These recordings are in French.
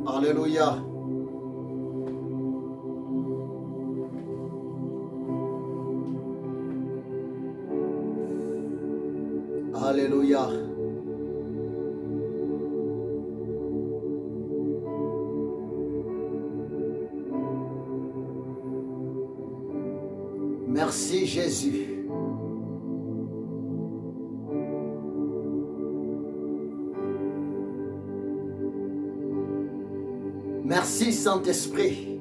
Alléluia. Alléluia. Merci Jésus. Merci Saint-Esprit.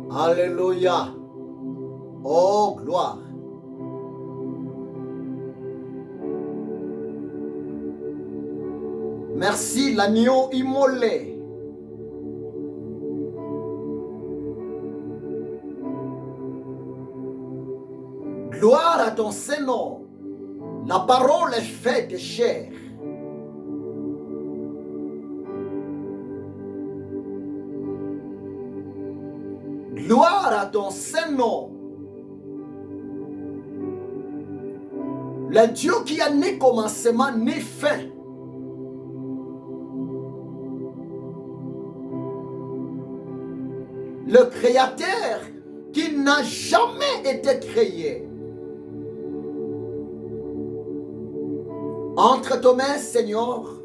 Alléluia. Oh, gloire. Merci l'agneau immolé. Gloire à ton Saint-Nom. La parole est faite chair. Gloire à ton Saint-Nom. Le Dieu qui a ni commencement ni fin. Le Créateur qui n'a jamais été créé. Entre tes mains, Seigneur,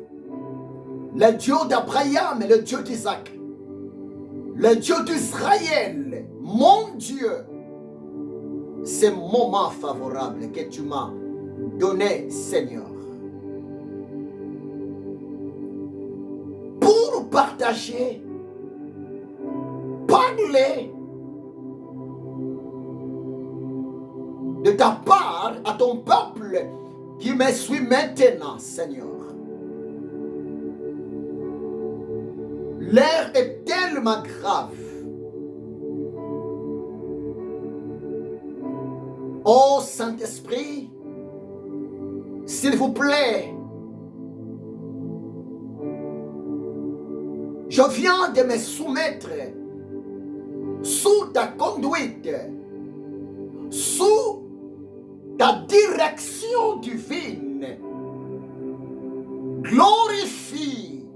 le Dieu d'Abraham et le Dieu d'Isaac, le Dieu d'Israël, mon Dieu, ce moment favorable que tu m'as donné, Seigneur, pour partager, parler de ta part à ton peuple qui me suit maintenant, Seigneur. L'air est tellement grave. Oh Saint-Esprit, s'il vous plaît, je viens de me soumettre sous ta conduite, sous ta direction divine. Glorifie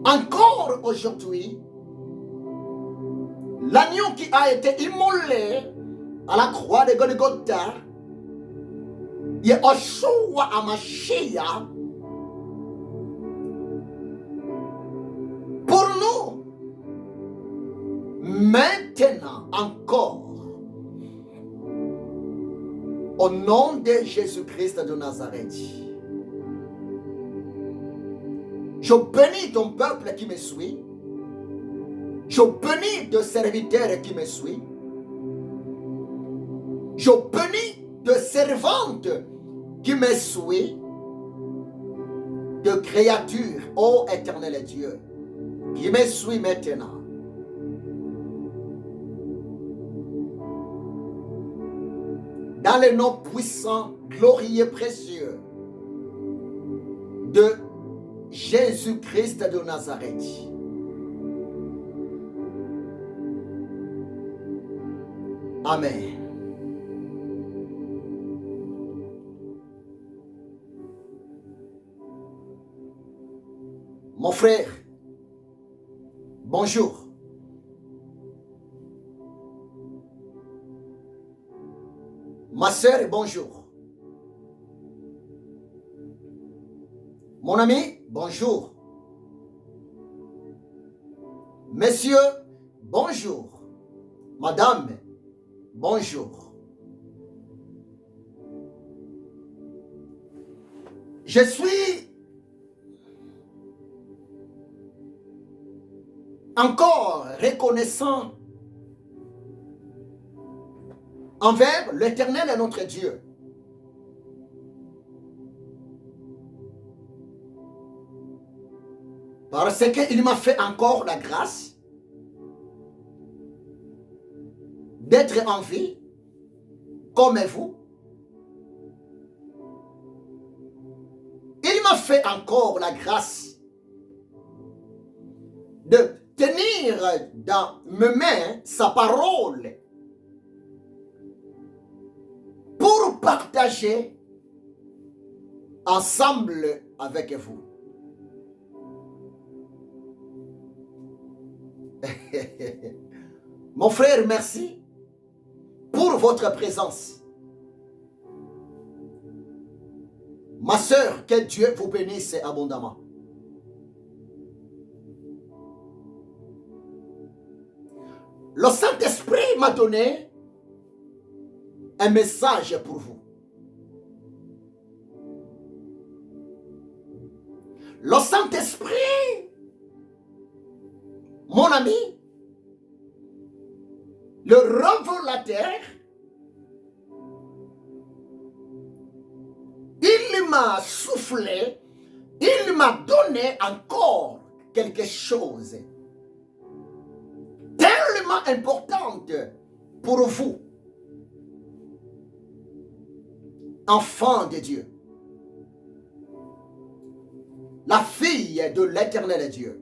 encore aujourd'hui l'agneau qui a été immolé à la croix de Golgotha, Yeshua HaMashiach, pour nous, maintenant encore, au nom de Jésus-Christ de Nazareth. Je bénis ton peuple qui me suit. Je bénis de serviteurs qui me suivent. Je bénis de servantes qui me suivent. De créatures, ô éternel Dieu, qui me suivent maintenant. Dans le nom puissant, glorieux, précieux de Jésus-Christ de Nazareth. Amen. Mon frère, bonjour. Ma sœur, bonjour. Mon ami, bonjour. Messieurs, bonjour. Madame, bonjour. Je suis encore reconnaissant envers l'Éternel et notre Dieu. Parce qu'il m'a fait encore la grâce d'être en vie comme vous. Il m'a fait encore la grâce de tenir dans mes mains sa parole pour partager ensemble avec vous. Mon frère, merci pour votre présence. Ma sœur, que Dieu vous bénisse abondamment. Le Saint-Esprit m'a donné un message pour vous. Le Saint-Esprit, mon ami, le révélateur, il m'a soufflé, il m'a donné encore quelque chose tellement importante pour vous, enfants de Dieu, la fille de l'Éternel Dieu.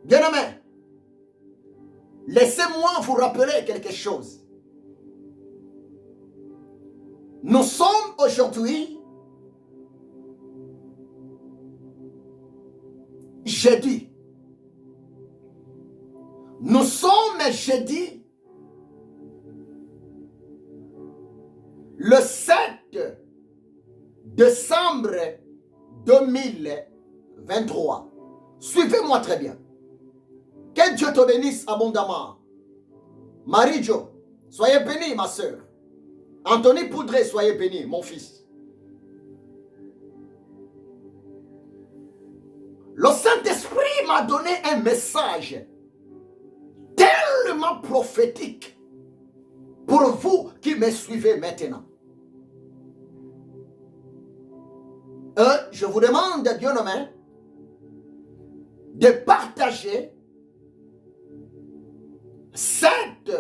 Bien-aimés, laissez-moi vous rappeler quelque chose. Nous sommes aujourd'hui jeudi. Nous sommes jeudi le 7 décembre 2023. Suivez-moi très bien. Que Dieu te bénisse abondamment. Marie-Jo, soyez bénie, ma soeur. Anthony Poudré, soyez béni, mon fils. Le Saint-Esprit m'a donné un message tellement prophétique pour vous qui me suivez maintenant. Je vous demande, bien-aimés, de partager cette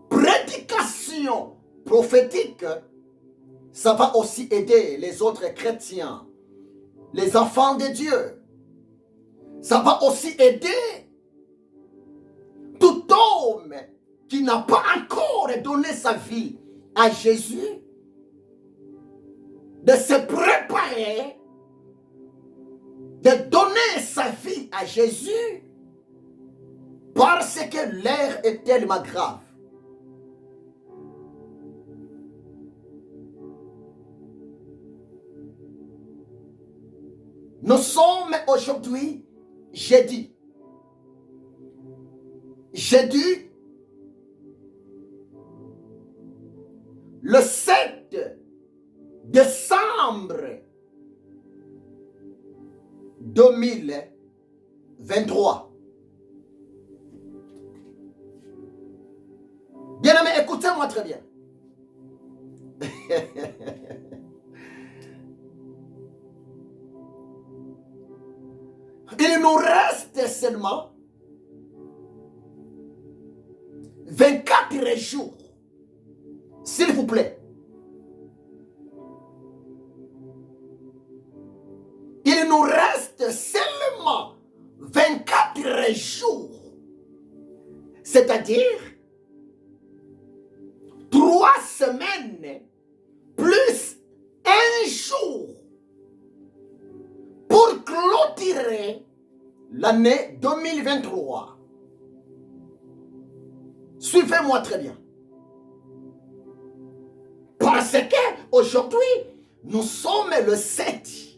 prédication prophétique. Ça va aussi aider les autres chrétiens, les enfants de Dieu. Ça va aussi aider tout homme qui n'a pas encore donné sa vie à Jésus de se préparer, de donner sa vie à Jésus parce que l'heure est tellement grave. Nous sommes aujourd'hui jeudi. Jeudi, le 7 décembre 2023. Bien-aimés, écoutez-moi très bien. Il nous reste seulement 24 jours. S'il vous plaît. Il nous reste seulement 24 jours. C'est-à-dire 3 semaines plus un jour pour clôturer l'année 2023. Suivez-moi très bien. Parce que aujourd'hui, nous sommes le 7.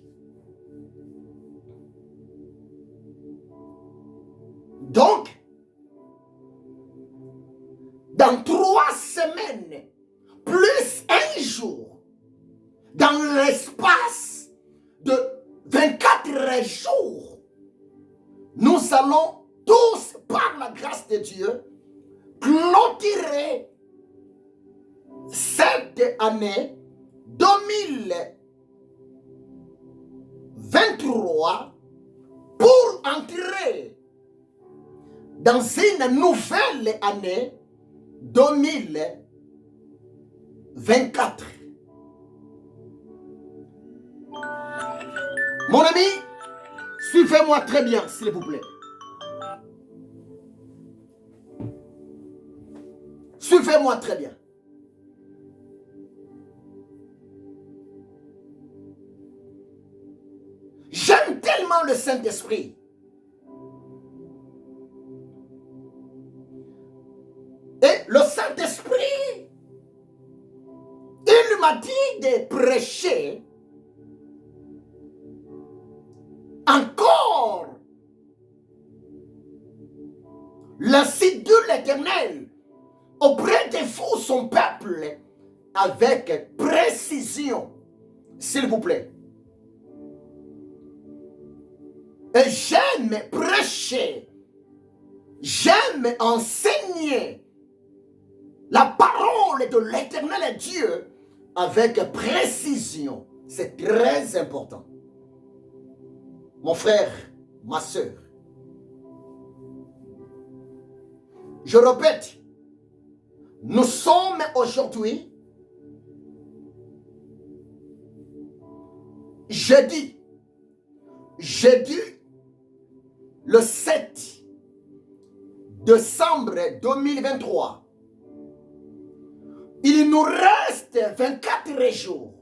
Donc, dans 3 semaines, plus un jour, dans l'espace de 24 jours, nous allons tous, par la grâce de Dieu, clôturer cette année 2023 pour entrer dans une nouvelle année 2024. Mon ami, suivez-moi très bien, s'il vous plaît. Suivez-moi très bien. J'aime tellement le Saint-Esprit. Et le Saint-Esprit, il m'a dit de prêcher encore l'insigne de l'Éternel auprès de vous, son peuple, avec précision, s'il vous plaît. Et j'aime prêcher, j'aime enseigner la parole de l'Éternel Dieu avec précision. C'est très important. Mon frère, ma soeur, je répète, nous sommes aujourd'hui jeudi le 7 décembre 2023. Il nous reste 24 jours.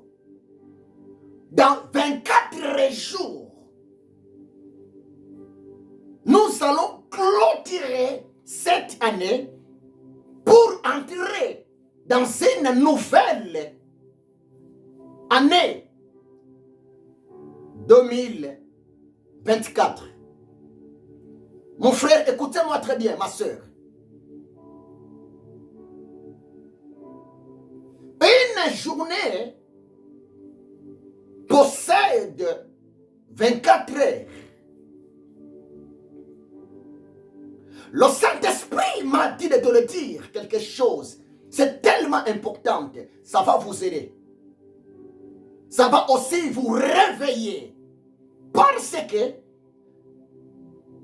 Dans 24 jours, nous allons clôturer cette année pour entrer dans une nouvelle année 2024. Mon frère, écoutez-moi très bien, ma soeur. Une journée possède 24 heures. Le Saint-Esprit m'a dit de te le dire quelque chose. C'est tellement important. Ça va vous aider. Ça va aussi vous réveiller. Parce que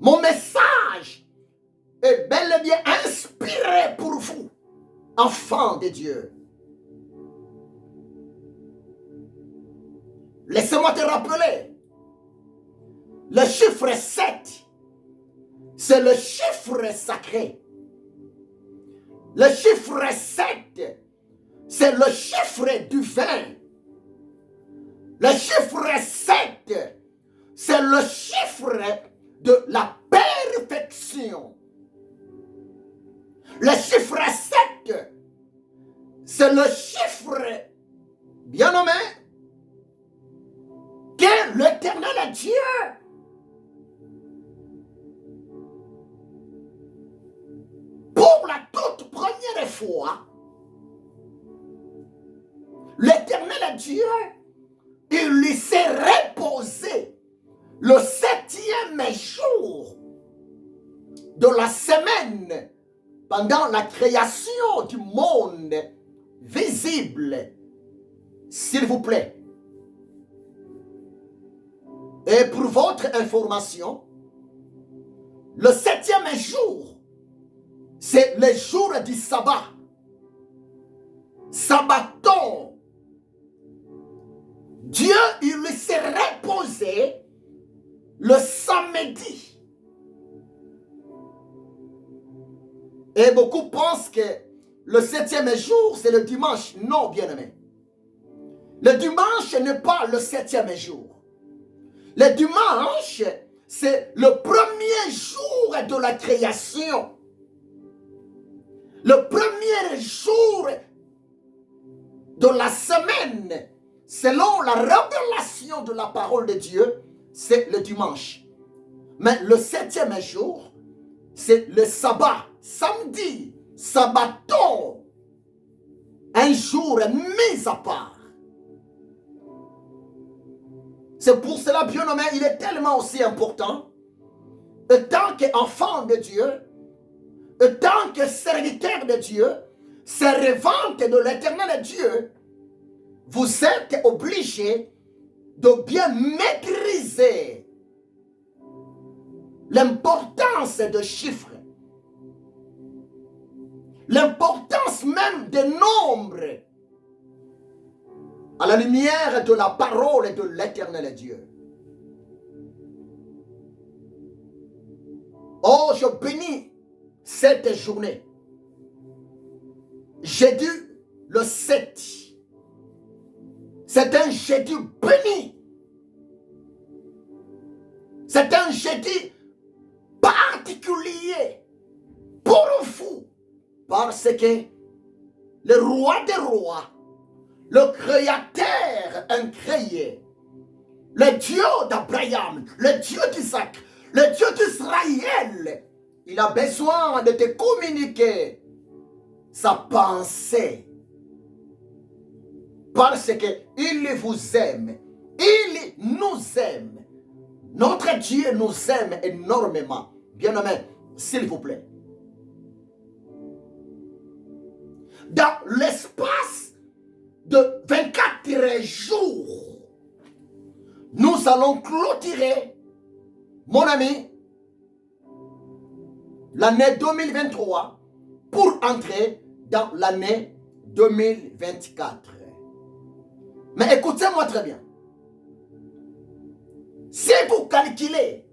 mon message est bel et bien inspiré pour vous, enfants de Dieu. Laissez-moi te rappeler, le chiffre 7, c'est le chiffre sacré. Le chiffre 7, c'est le chiffre du vin. Le chiffre 7, c'est le chiffre de la perfection. Le chiffre 7, c'est le chiffre, bien nommé, que l'Éternel Dieu pour la toute première fois, l'Éternel Dieu, il lui s'est reposé le 7e jour de la semaine pendant la création du monde visible. S'il vous plaît. Et pour votre information, le 7e jour, c'est le jour du sabbat. Sabbaton. Dieu, il lui s'est reposé le samedi. Et beaucoup pensent que le 7e jour, c'est le dimanche. Non, bien-aimé. Le dimanche n'est pas le 7e jour. Le dimanche, c'est le premier jour de la création. Le premier jour de la semaine, selon la révélation de la parole de Dieu, c'est le dimanche. Mais le 7e jour, c'est le sabbat, samedi, sabbaton, un jour mis à part. C'est pour cela, bien nommé, il est tellement aussi important, en tant qu'enfant de Dieu, en tant que serviteur de Dieu, servante de l'Éternel Dieu, vous êtes obligé de bien maîtriser l'importance de chiffres, l'importance même des nombres, à la lumière de la parole de l'Éternel Dieu. Oh, je bénis cette journée. jeudi le 7. C'est un jeudi béni. C'est un jeudi particulier pour vous. Parce que le roi des rois, le créateur incréé, le Dieu d'Abraham, le Dieu d'Isaac, le Dieu d'Israël, il a besoin de te communiquer sa pensée. Parce qu'il vous aime. Il nous aime. Notre Dieu nous aime énormément. Bien-aimé, s'il vous plaît. Dans l'espace de 24 jours, nous allons clôturer, mon ami, l'année 2023 pour entrer dans l'année 2024. Mais écoutez-moi très bien. Si vous calculez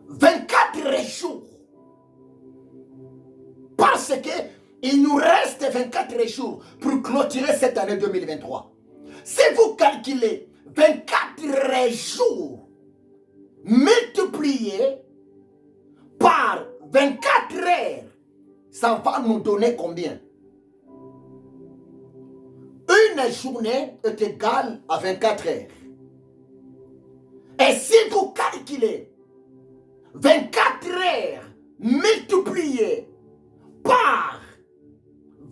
24 jours, parce qu'il nous reste 24 jours pour clôturer cette année 2023. Si vous calculez 24 jours multipliés par 24 heures, ça va nous donner combien? Une journée est égale à 24 heures. Et si vous calculez 24 heures multipliées par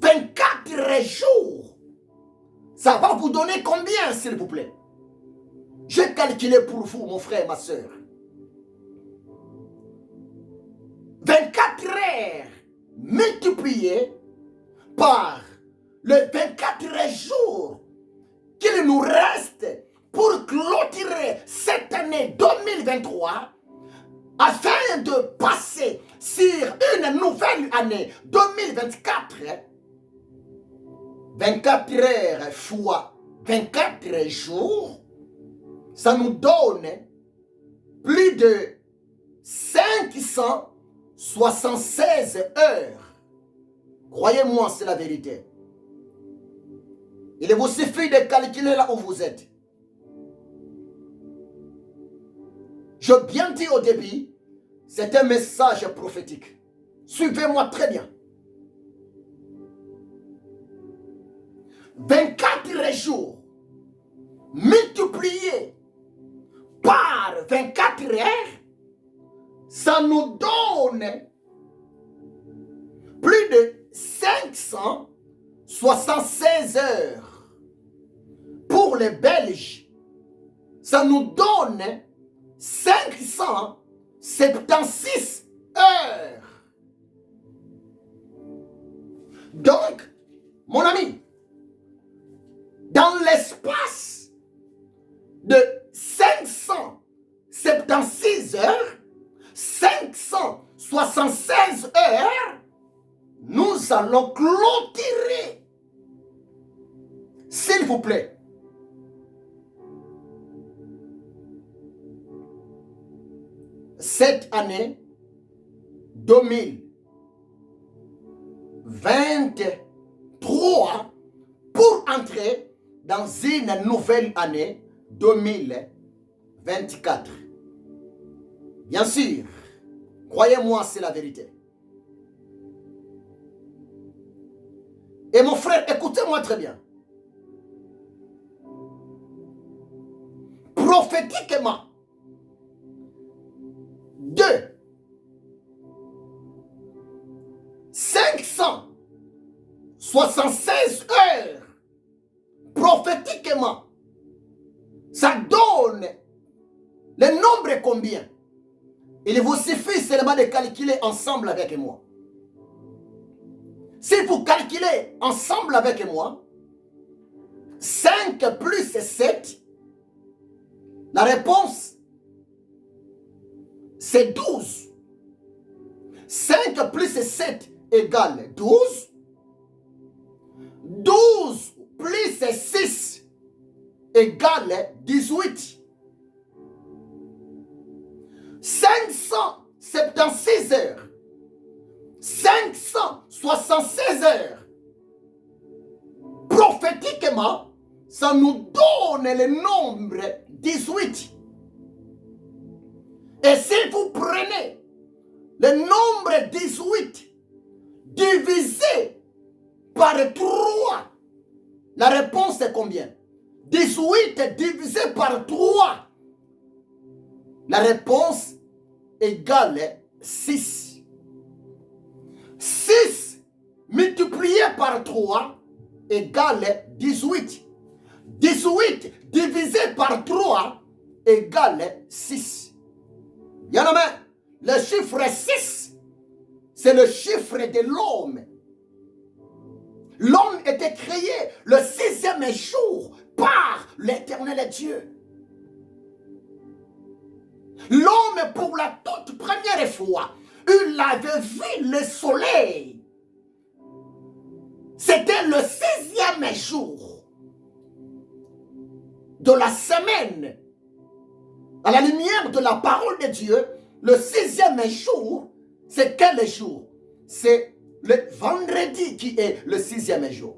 24 jours, ça va vous donner combien, s'il vous plaît? J'ai calculé pour vous, mon frère, ma soeur. 24 heures multipliées par les 24 jours qu'il nous reste pour clôturer cette année 2023 afin de passer sur une nouvelle année 2024. 24 heures fois 24 jours, ça nous donne plus de 576 heures. Croyez-moi, c'est la vérité. Il vous suffit de calculer là où vous êtes. Je bien dit au début, c'est un message prophétique. Suivez-moi très bien. 24 jours multipliés par 24 heures, ça nous donne plus de 576 heures. Pour les Belges, ça nous donne 576 heures. Donc, mon ami, dans l'espace de 576 heures, 576 heures, nous allons clôturer. S'il vous plaît. Cette année 2023 pour entrer dans une nouvelle année 2024. Bien sûr, croyez-moi, c'est la vérité. Et mon frère, écoutez-moi très bien. Prophétiquement, 576 heures, prophétiquement, ça donne le nombre combien? Il vous suffit seulement de calculer ensemble avec moi. Si vous calculez ensemble avec moi, 5 plus 7, la réponse, c'est 12. 5 plus 7 égale 12. 12 plus 6 égale 18. 576 heures 576 heures. Prophétiquement, ça nous donne le nombre 18. Et si vous prenez le nombre 18 divisé par 3, la réponse est combien? 18 divisé par 3. La réponse égale 6. 6 multiplié par 3 égale 18. 18 divisé par 3 égale 6. Bien aimé, le chiffre 6, c'est le chiffre de l'homme. L'homme était créé le 6e jour par l'Éternel Dieu. L'homme, pour la toute première fois, il avait vu le soleil. C'était le 6e jour de la semaine. À la lumière de la parole de Dieu, le 6e jour, c'est quel jour? C'est le vendredi qui est le 6e jour.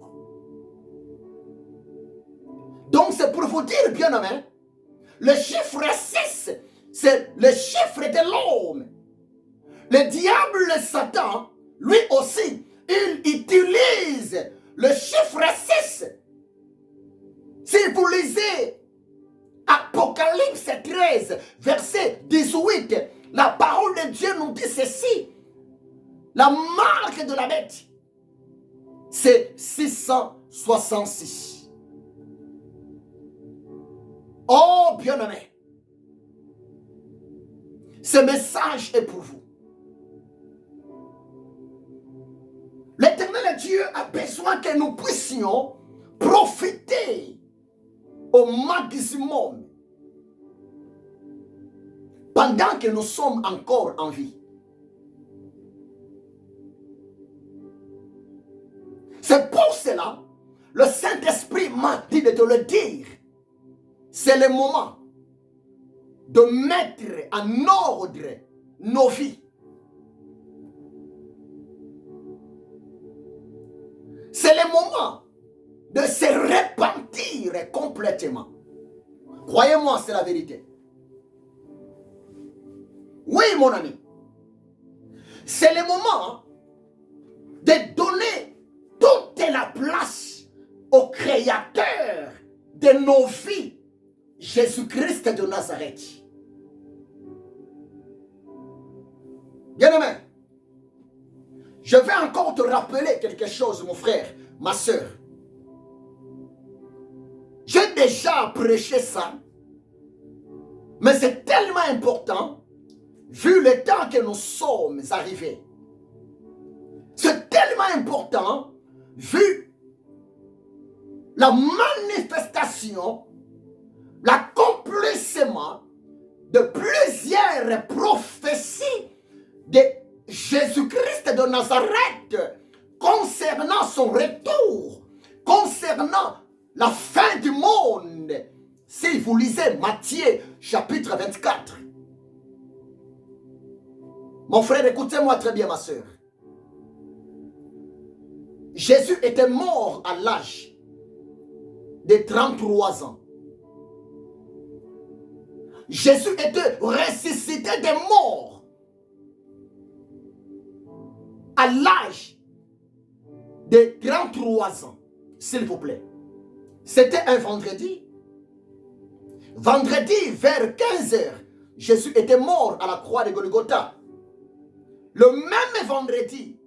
Donc c'est pour vous dire, bien aimé, le chiffre 6, c'est le chiffre de l'homme. Le diable, Satan, lui aussi, il utilise le chiffre 6. Si vous lisez Apocalypse 13, verset 18, la parole de Dieu nous dit ceci. La marque de la bête, c'est 666. Oh, bien-aimé, ce message est pour vous. L'Éternel Dieu a besoin que nous puissions profiter au maximum pendant que nous sommes encore en vie. C'est pour cela le Saint-Esprit m'a dit de te le dire. C'est le moment de mettre en ordre nos vies. C'est le moment de se repentir complètement. Croyez-moi, c'est la vérité. Oui, mon ami. C'est le moment de donner toute la place au Créateur de nos vies, Jésus-Christ de Nazareth. Bien-aimé, je vais encore te rappeler quelque chose, mon frère, ma soeur. J'ai déjà prêché ça, mais c'est tellement important, vu le temps que nous sommes arrivés. C'est tellement important, vu la manifestation, l'accomplissement de plusieurs prophéties de Jésus-Christ de Nazareth concernant son retour, concernant la fin du monde. Si vous lisez Matthieu chapitre 24. Mon frère, écoutez-moi très bien, ma soeur. Jésus était mort à l'âge de 33 ans. Jésus était ressuscité des morts à l'âge de 33 ans, s'il vous plaît. C'était un vendredi. Vendredi, vers 15 heures, Jésus était mort à la croix de Golgotha. Le même vendredi,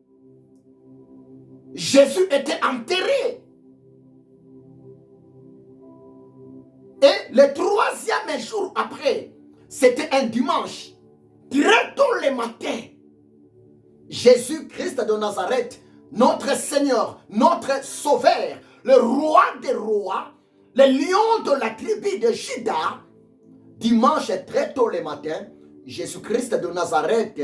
Jésus était enterré. Et le 3e jour après, c'était un dimanche, très tôt le matin, Jésus-Christ de Nazareth, notre Seigneur, notre Sauveur, le roi des rois, le lion de la tribu de Juda, dimanche très tôt le matin, Jésus-Christ de Nazareth,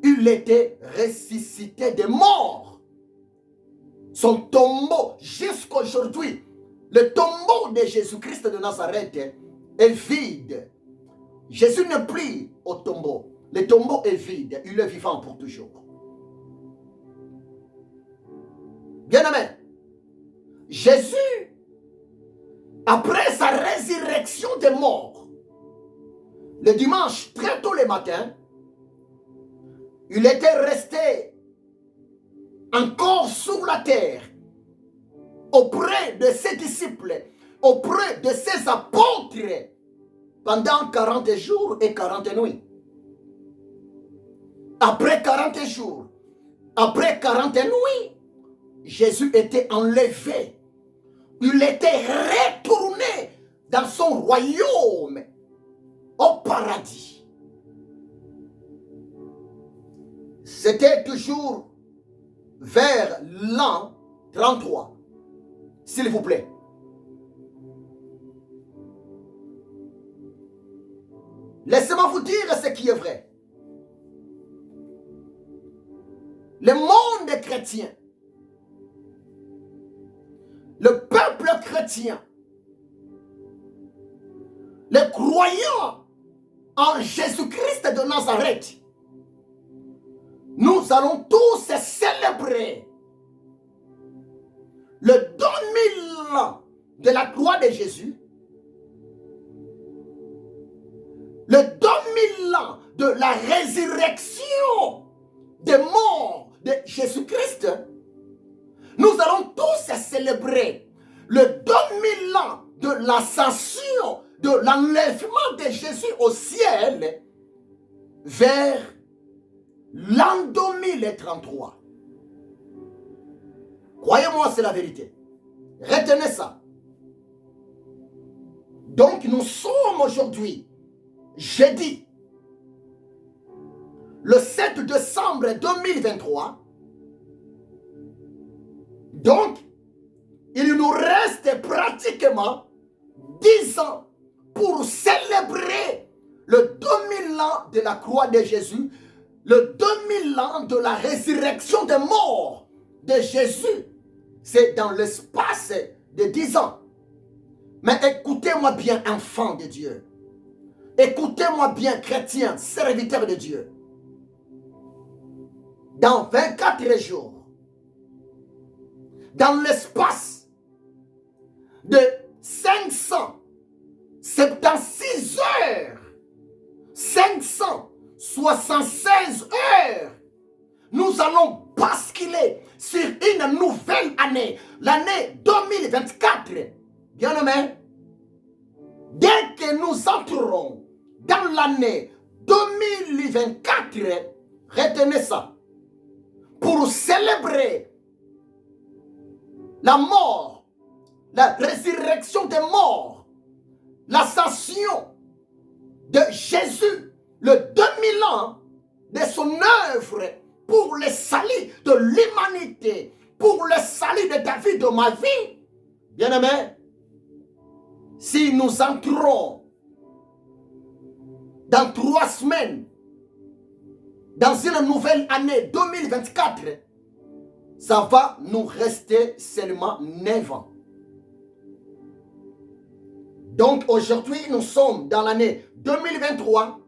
il était ressuscité des morts. Son tombeau, jusqu'à aujourd'hui, le tombeau de Jésus-Christ de Nazareth est vide. Jésus n'est plus au tombeau. Le tombeau est vide. Il est vivant pour toujours. Bien-aimé, Jésus, après sa résurrection des morts, le dimanche, très tôt le matin, il était resté encore sur la terre, auprès de ses disciples, auprès de ses apôtres, pendant 40 jours et 40 nuits. Après 40 jours, après 40 nuits, Jésus était enlevé. Il était retourné dans son royaume, au paradis. C'était toujours vers l'an 33, s'il vous plaît. Laissez-moi vous dire ce qui est vrai. Le monde chrétien, le peuple chrétien, les croyants en Jésus-Christ de Nazareth, nous allons tous célébrer le 2000 ans de la croix de Jésus, le 2000 ans de la résurrection des morts de Jésus-Christ. Nous allons tous célébrer le 2000 ans de l'ascension, de l'enlèvement de Jésus au ciel vers l'an 2033. Croyez-moi, c'est la vérité. Retenez ça. Donc, nous sommes aujourd'hui, jeudi, le 7 décembre 2023. Donc, il nous reste pratiquement 10 ans pour célébrer le 2000 ans de la croix de Jésus, le 2000 ans de la résurrection des morts de Jésus. C'est dans l'espace de 10 ans. Mais écoutez-moi bien, enfants de Dieu. Écoutez-moi bien, chrétiens, serviteurs de Dieu. Dans 24 jours, dans l'espace de 576 heures, 576 heures, nous allons basculer sur une nouvelle année, l'année 2024. Bien-aimés, dès que nous entrerons dans l'année 2024, retenez ça, pour célébrer la mort, la résurrection des morts, l'ascension de Jésus, le 2000 ans de son œuvre pour le salut de l'humanité, pour le salut de ta vie, de ma vie. Bien-aimés, si nous entrons dans 3 semaines, dans une nouvelle année 2024, ça va nous rester seulement 9 ans. Donc aujourd'hui, nous sommes dans l'année 2023.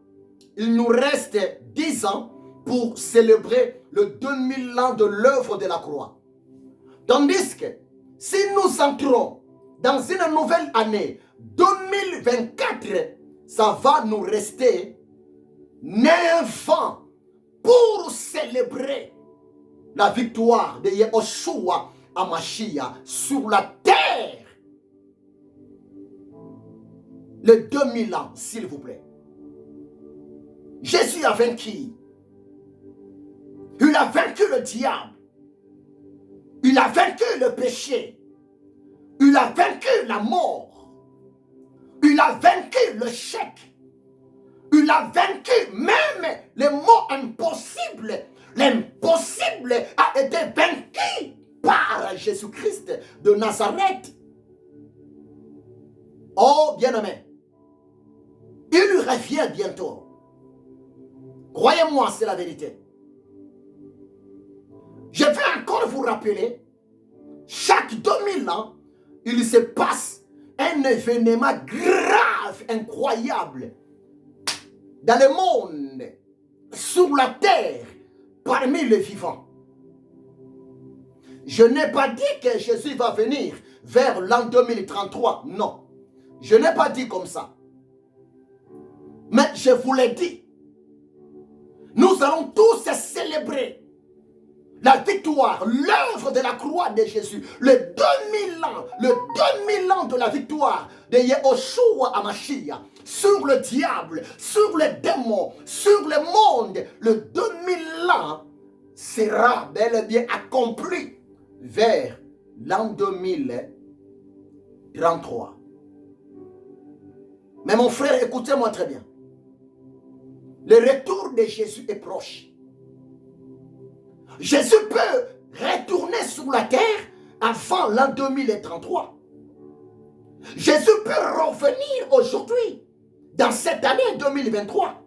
Il nous reste 10 ans pour célébrer le 2000 ans de l'œuvre de la croix. Tandis que si nous entrons dans une nouvelle année 2024, ça va nous rester 9 ans pour célébrer la victoire de Yehoshua HaMashiach sur la terre. Le 2000 ans, s'il vous plaît. Jésus a vaincu. Il a vaincu le diable. Il a vaincu le péché. Il a vaincu la mort. Il a vaincu le chèque. Il a vaincu même les mots impossibles. L'impossible a été vaincu par Jésus-Christ de Nazareth. Oh, bien-aimé, il revient bientôt. Croyez-moi, c'est la vérité. Je vais encore vous rappeler, chaque 2000 ans, il se passe un événement grave, incroyable, dans le monde, sur la terre, parmi les vivants. Je n'ai pas dit que Jésus va venir vers l'an 2033. Non. Je n'ai pas dit comme ça. Mais je vous l'ai dit. Nous allons tous célébrer la victoire, l'œuvre de la croix de Jésus, le 2000 ans de la victoire de Yehoshua Hamashiach sur le diable, sur les démons, sur le monde. Le 2000 ans sera bel et bien accompli vers l'an 2033. Mais mon frère, écoutez-moi très bien. Le retour de Jésus est proche. Jésus peut retourner sur la terre avant l'an 2033. Jésus peut revenir aujourd'hui, dans cette année 2023.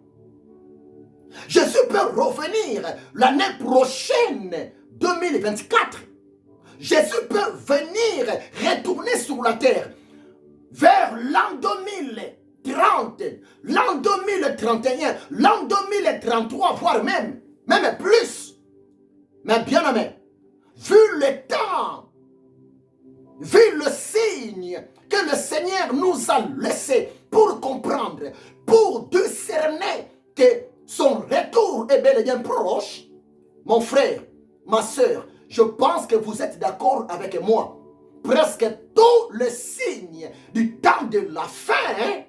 Jésus peut revenir l'année prochaine, 2024. Jésus peut venir retourner sur la terre vers l'an 2030, l'an 2031, l'an 2033, voire même plus. Mais bien aimé, vu le temps, vu le signe que le Seigneur nous a laissé pour comprendre, pour discerner que son retour est bel et bien proche, mon frère, ma soeur, je pense que vous êtes d'accord avec moi. Presque tous les signes du temps de la fin,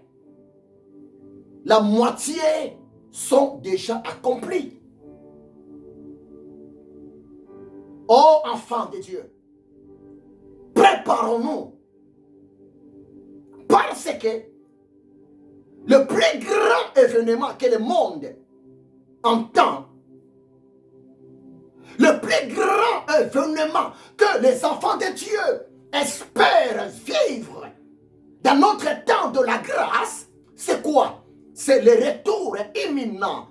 la moitié sont déjà accomplis. Oh enfants de Dieu, préparons-nous, parce que le plus grand événement que le monde entend, le plus grand événement que les enfants de Dieu espèrent vivre dans notre temps de la grâce, c'est quoi? C'est le retour imminent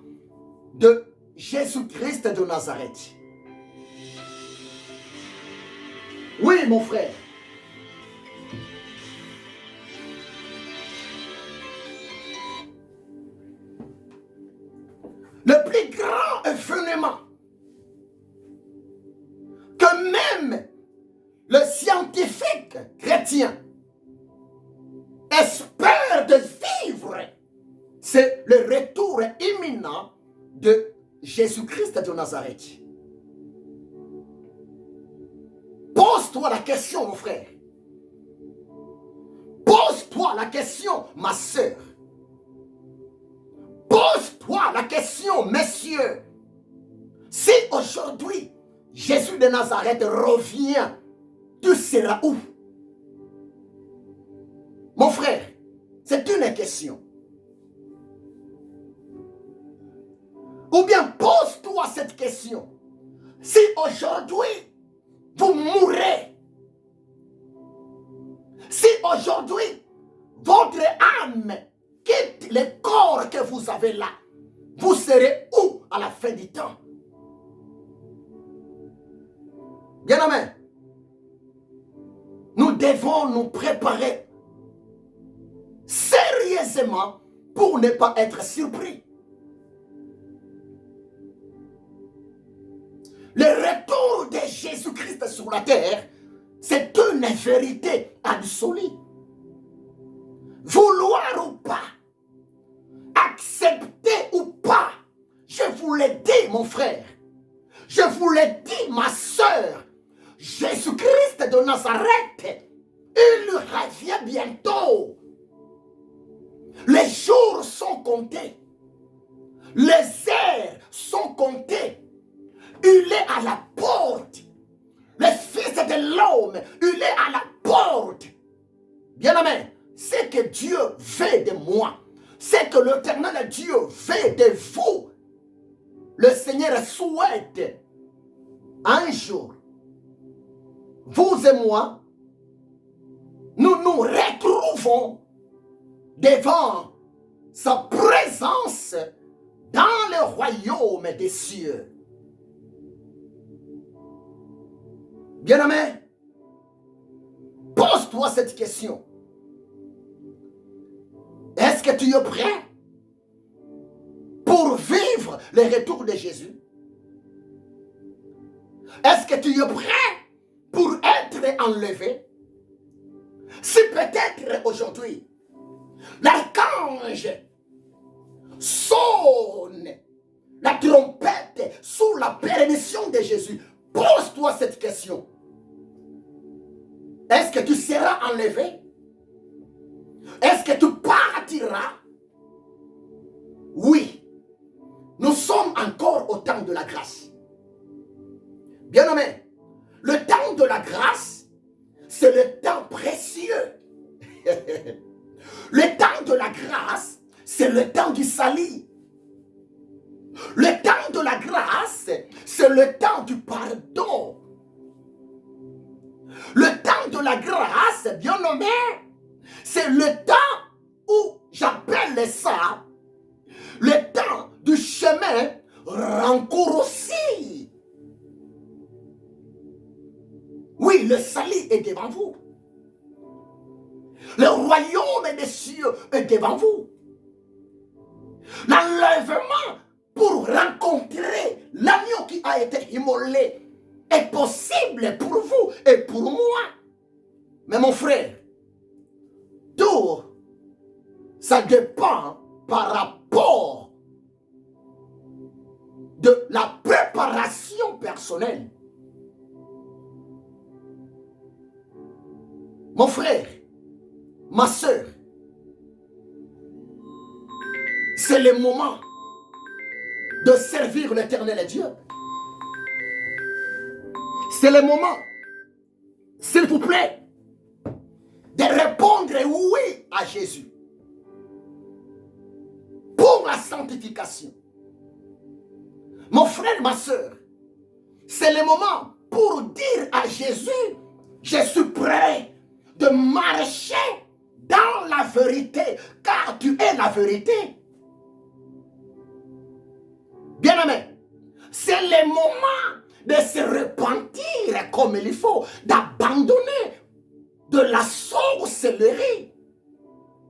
de Jésus-Christ de Nazareth. Oui, mon frère. Le plus grand événement que même le scientifique chrétien espère de vivre, c'est le retour imminent de Jésus-Christ de Nazareth. Pose-toi la question, mon frère. Pose-toi la question, ma soeur. Pose-toi la question, messieurs. Si aujourd'hui, Jésus de Nazareth revient, tu seras où? Mon frère, c'est une question. Ou bien pose-toi cette question. Si aujourd'hui, vous mourrez, si aujourd'hui, votre âme quitte le corps que vous avez là, vous serez où à la fin du temps? Bien-aimés, nous devons nous préparer sérieusement pour ne pas être surpris. Le retour de Jésus-Christ sur la terre, c'est une vérité absolue. Vouloir ou pas, accepter ou pas, je vous l'ai dit, mon frère, je vous l'ai dit, ma soeur, Jésus-Christ de Nazareth, il revient bientôt. Les jours sont comptés. Les heures sont comptées. Il est à la porte. Le Fils de l'homme, il est à la porte. Bien-aimé, ce que Dieu veut de moi, ce que l'Éternel Dieu veut de vous, le Seigneur souhaite un jour, vous et moi, nous nous retrouvons devant sa présence dans le royaume des cieux. Bien-aimé, pose-toi cette question. Est-ce que tu es prêt pour vivre le retour de Jésus? Est-ce que tu es prêt enlevé, si peut-être aujourd'hui, l'archange sonne la trompette sous la permission de Jésus, pose-toi cette question. Est-ce que tu seras enlevé? Est-ce que tu partiras? Oui. Nous sommes encore au temps de la grâce. Bien-aimé, le temps de la grâce, c'est le temps précieux. Le temps de la grâce, c'est le temps du salut. Le temps de la grâce, c'est le temps du pardon. Le temps de la grâce, bien-aimé, c'est le temps où j'appelle ça le temps du chemin raccourci. Oui, le salut est devant vous. Le royaume des cieux est devant vous. L'enlèvement pour rencontrer l'agneau qui a été immolé est possible pour vous et pour moi. Mais mon frère, tout ça dépend par rapport de la préparation personnelle. Mon frère, ma soeur, c'est le moment de servir l'Éternel Dieu. C'est le moment, s'il vous plaît, de répondre oui à Jésus pour la sanctification. Mon frère, ma soeur, c'est le moment pour dire à Jésus, je suis prêt de marcher dans la vérité, car tu es la vérité. Bien-aimé, c'est le moment de se repentir comme il faut, d'abandonner de la sorcellerie.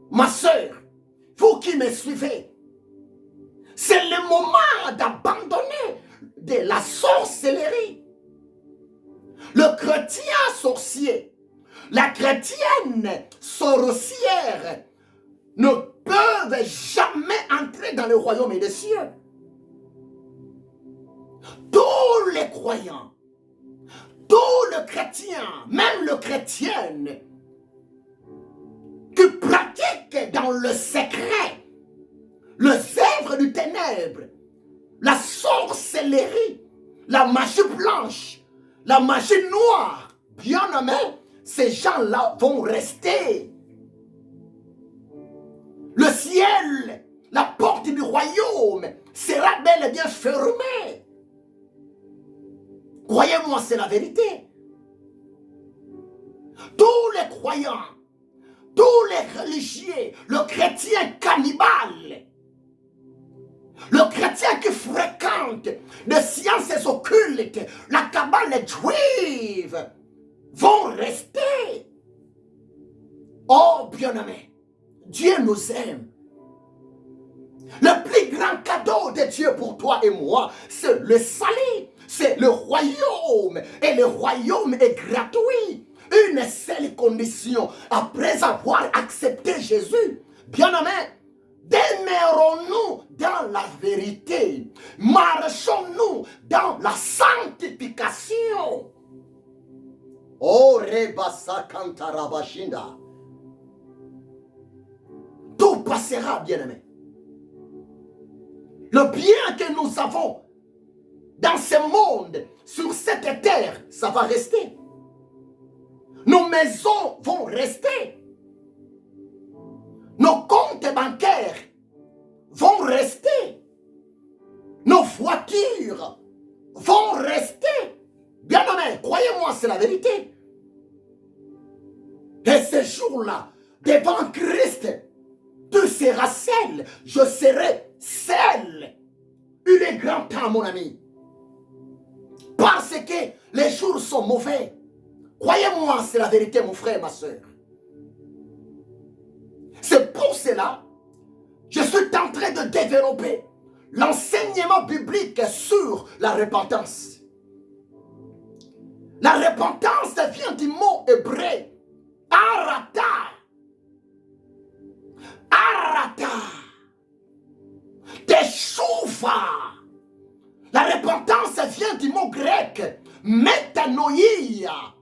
Ma soeur, vous qui me suivez, c'est le moment d'abandonner de la sorcellerie. Le chrétien sorcier, la chrétienne sorcière ne peuvent jamais entrer dans le royaume des cieux. Tous les croyants, tous les chrétiens, même les chrétiennes, qui pratiquent dans le secret les œuvres du ténèbre, la sorcellerie, la magie blanche, la magie noire, bien aimé, ces gens-là vont rester. Le ciel, la porte du royaume sera bel et bien fermée. Croyez-moi, c'est la vérité. Tous les croyants, tous les religieux, le chrétien cannibale, le chrétien qui fréquente les sciences occultes, la cabale juive, vont rester. Oh bien-aimé, Dieu nous aime. Le plus grand cadeau de Dieu pour toi et moi, c'est le salut, c'est le royaume. Et le royaume est gratuit. Une seule condition, après avoir accepté Jésus, bien-aimé, demeurons-nous dans la vérité. Marchons-nous dans la sanctification. Oh, Rebasa Kantarabashinda. Tout passera, bien-aimé. Le bien que nous avons dans ce monde, sur cette terre, ça va rester. Nos maisons vont rester. Nos comptes bancaires vont rester. Nos voitures vont rester. Bien aimé, croyez-moi, c'est la vérité. Et ce jour-là, devant Christ, tu seras seul, je serai seul. Il est grand temps, mon ami. Parce que les jours sont mauvais. Croyez-moi, c'est la vérité, mon frère, ma soeur. C'est pour cela que je suis en train de développer l'enseignement biblique sur la repentance. La repentance vient du mot hébreu arata. Arata. Teshuva. La repentance vient du mot grec métanoïa.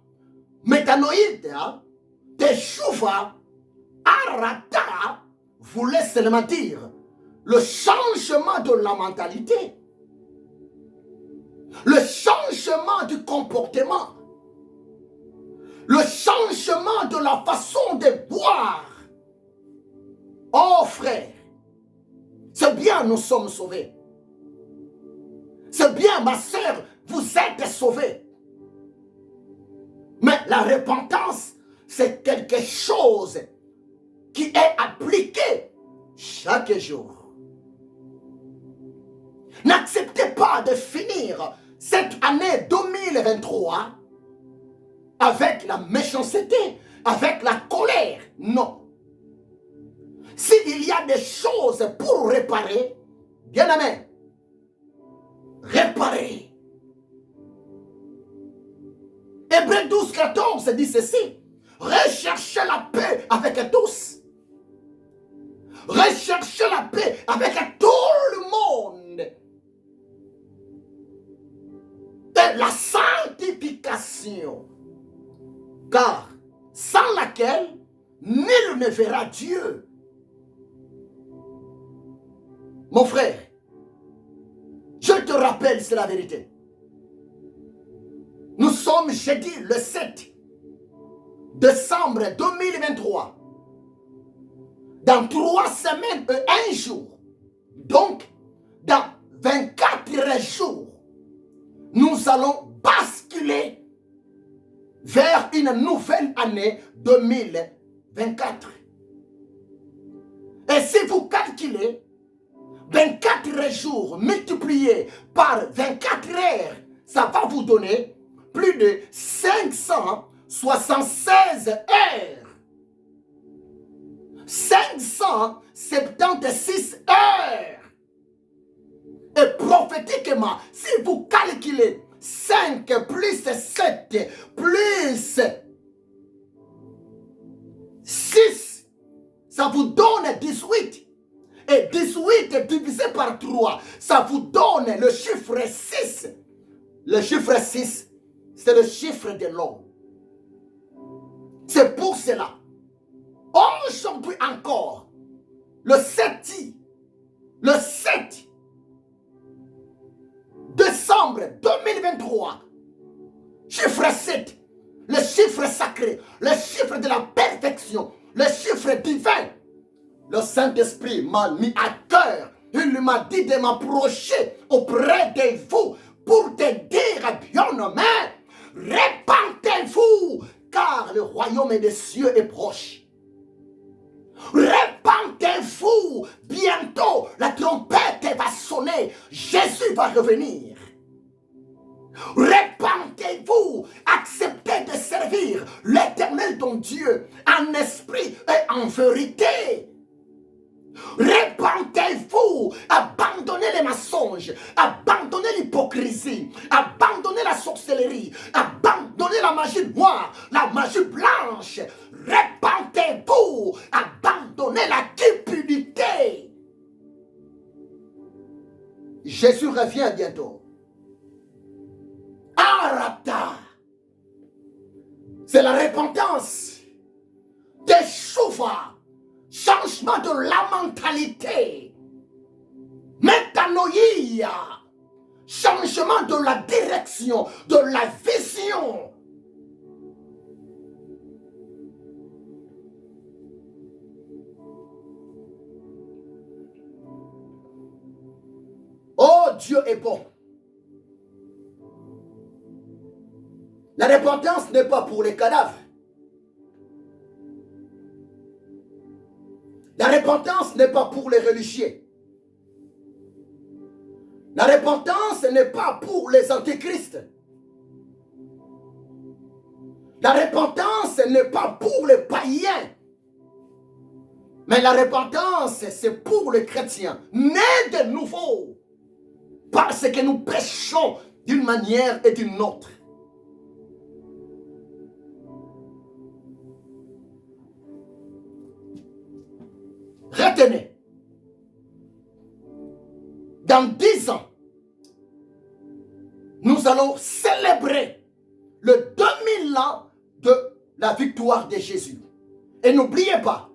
Métanoïa. Teshuva. Arata voulait seulement dire le changement de la mentalité, le changement du comportement, le changement de la façon de voir. Oh frère, c'est bien, nous sommes sauvés. C'est bien, ma sœur, vous êtes sauvés. Mais la repentance, c'est quelque chose qui est appliqué chaque jour. N'acceptez pas de finir cette année 2023 avec la méchanceté, avec la colère. Non. S'il y a des choses pour réparer, bien aimé, réparer. Hébreux 12, 14 dit ceci. Recherchez la paix avec tous. Recherchez la paix avec tout le monde. Et la sanctification. Car sans laquelle nul ne verra Dieu. Mon frère, je te rappelle, c'est la vérité. Nous sommes jeudi le 7 décembre 2023. Dans 3 semaines et 1 jour. Donc, dans 24 jours, nous allons basculer vers une nouvelle année 2024. Et si vous calculez 24 jours multipliés par 24 heures, ça va vous donner plus de 576 heures. 576 heures. Et prophétiquement, si vous calculez 5 plus 7 plus 6, ça vous donne 18. Et 18 divisé par 3, ça vous donne le chiffre 6. Le chiffre 6, c'est le chiffre de l'homme. C'est pour cela. Aujourd'hui encore, le 7 décembre 2023, chiffre 7, le chiffre sacré, le chiffre de la perfection, le chiffre divin. Le Saint-Esprit m'a mis à cœur, il m'a dit de m'approcher auprès de vous pour te dire, bien-aimé, répentez-vous, car le royaume des cieux est proche. Répentez-vous, bientôt la trompette va sonner, Jésus va revenir. Répentez-vous, acceptez de servir l'Éternel ton Dieu en esprit et en vérité. Répentez-vous, abandonnez les mensonges, abandonnez l'hypocrisie, abandonnez la sorcellerie, abandonnez la magie noire, la magie blanche. Répentez-vous, abandonnez la cupidité. Jésus revient bientôt. Arata, c'est la repentance. Teshuva, changement de la mentalité. Métanoïa, changement de la direction, de la vision. Oh, Dieu est bon. La repentance n'est pas pour les cadavres. La repentance n'est pas pour les religieux. La repentance n'est pas pour les antéchrists. La repentance n'est pas pour les païens. Mais la repentance, c'est pour les chrétiens, nés de nouveau. Parce que nous péchons d'une manière et d'une autre. dans 10 ans, nous allons célébrer le 2000 ans de la victoire de Jésus. Et n'oubliez pas,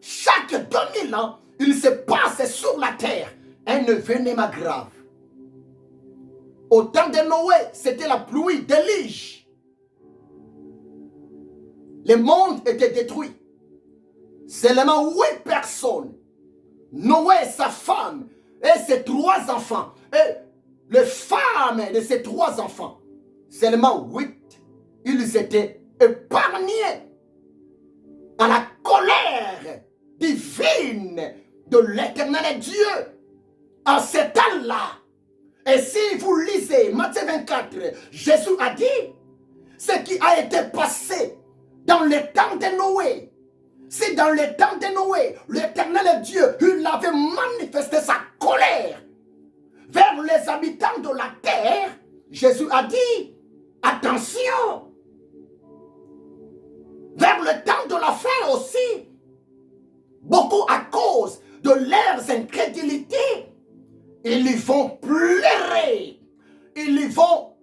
chaque 2000 ans, il se passe sur la terre un événement grave. Au temps de Noé, c'était la pluie d'Élie. Le monde était détruit. Seulement 8 personnes, Noé, sa femme et ses 3 enfants, et les femmes de ses 3 enfants, seulement 8, ils étaient épargnés à la colère divine de l'Éternel Dieu en ce temps-là. Et si vous lisez Matthieu 24, Jésus a dit ce qui a été passé dans le temps de Noé. Si dans le temps de Noé, l'Éternel Dieu, il avait manifesté sa colère vers les habitants de la terre, Jésus a dit, attention, vers le temps de la fin aussi, beaucoup à cause de leurs incrédulités, ils y vont pleurer, ils y vont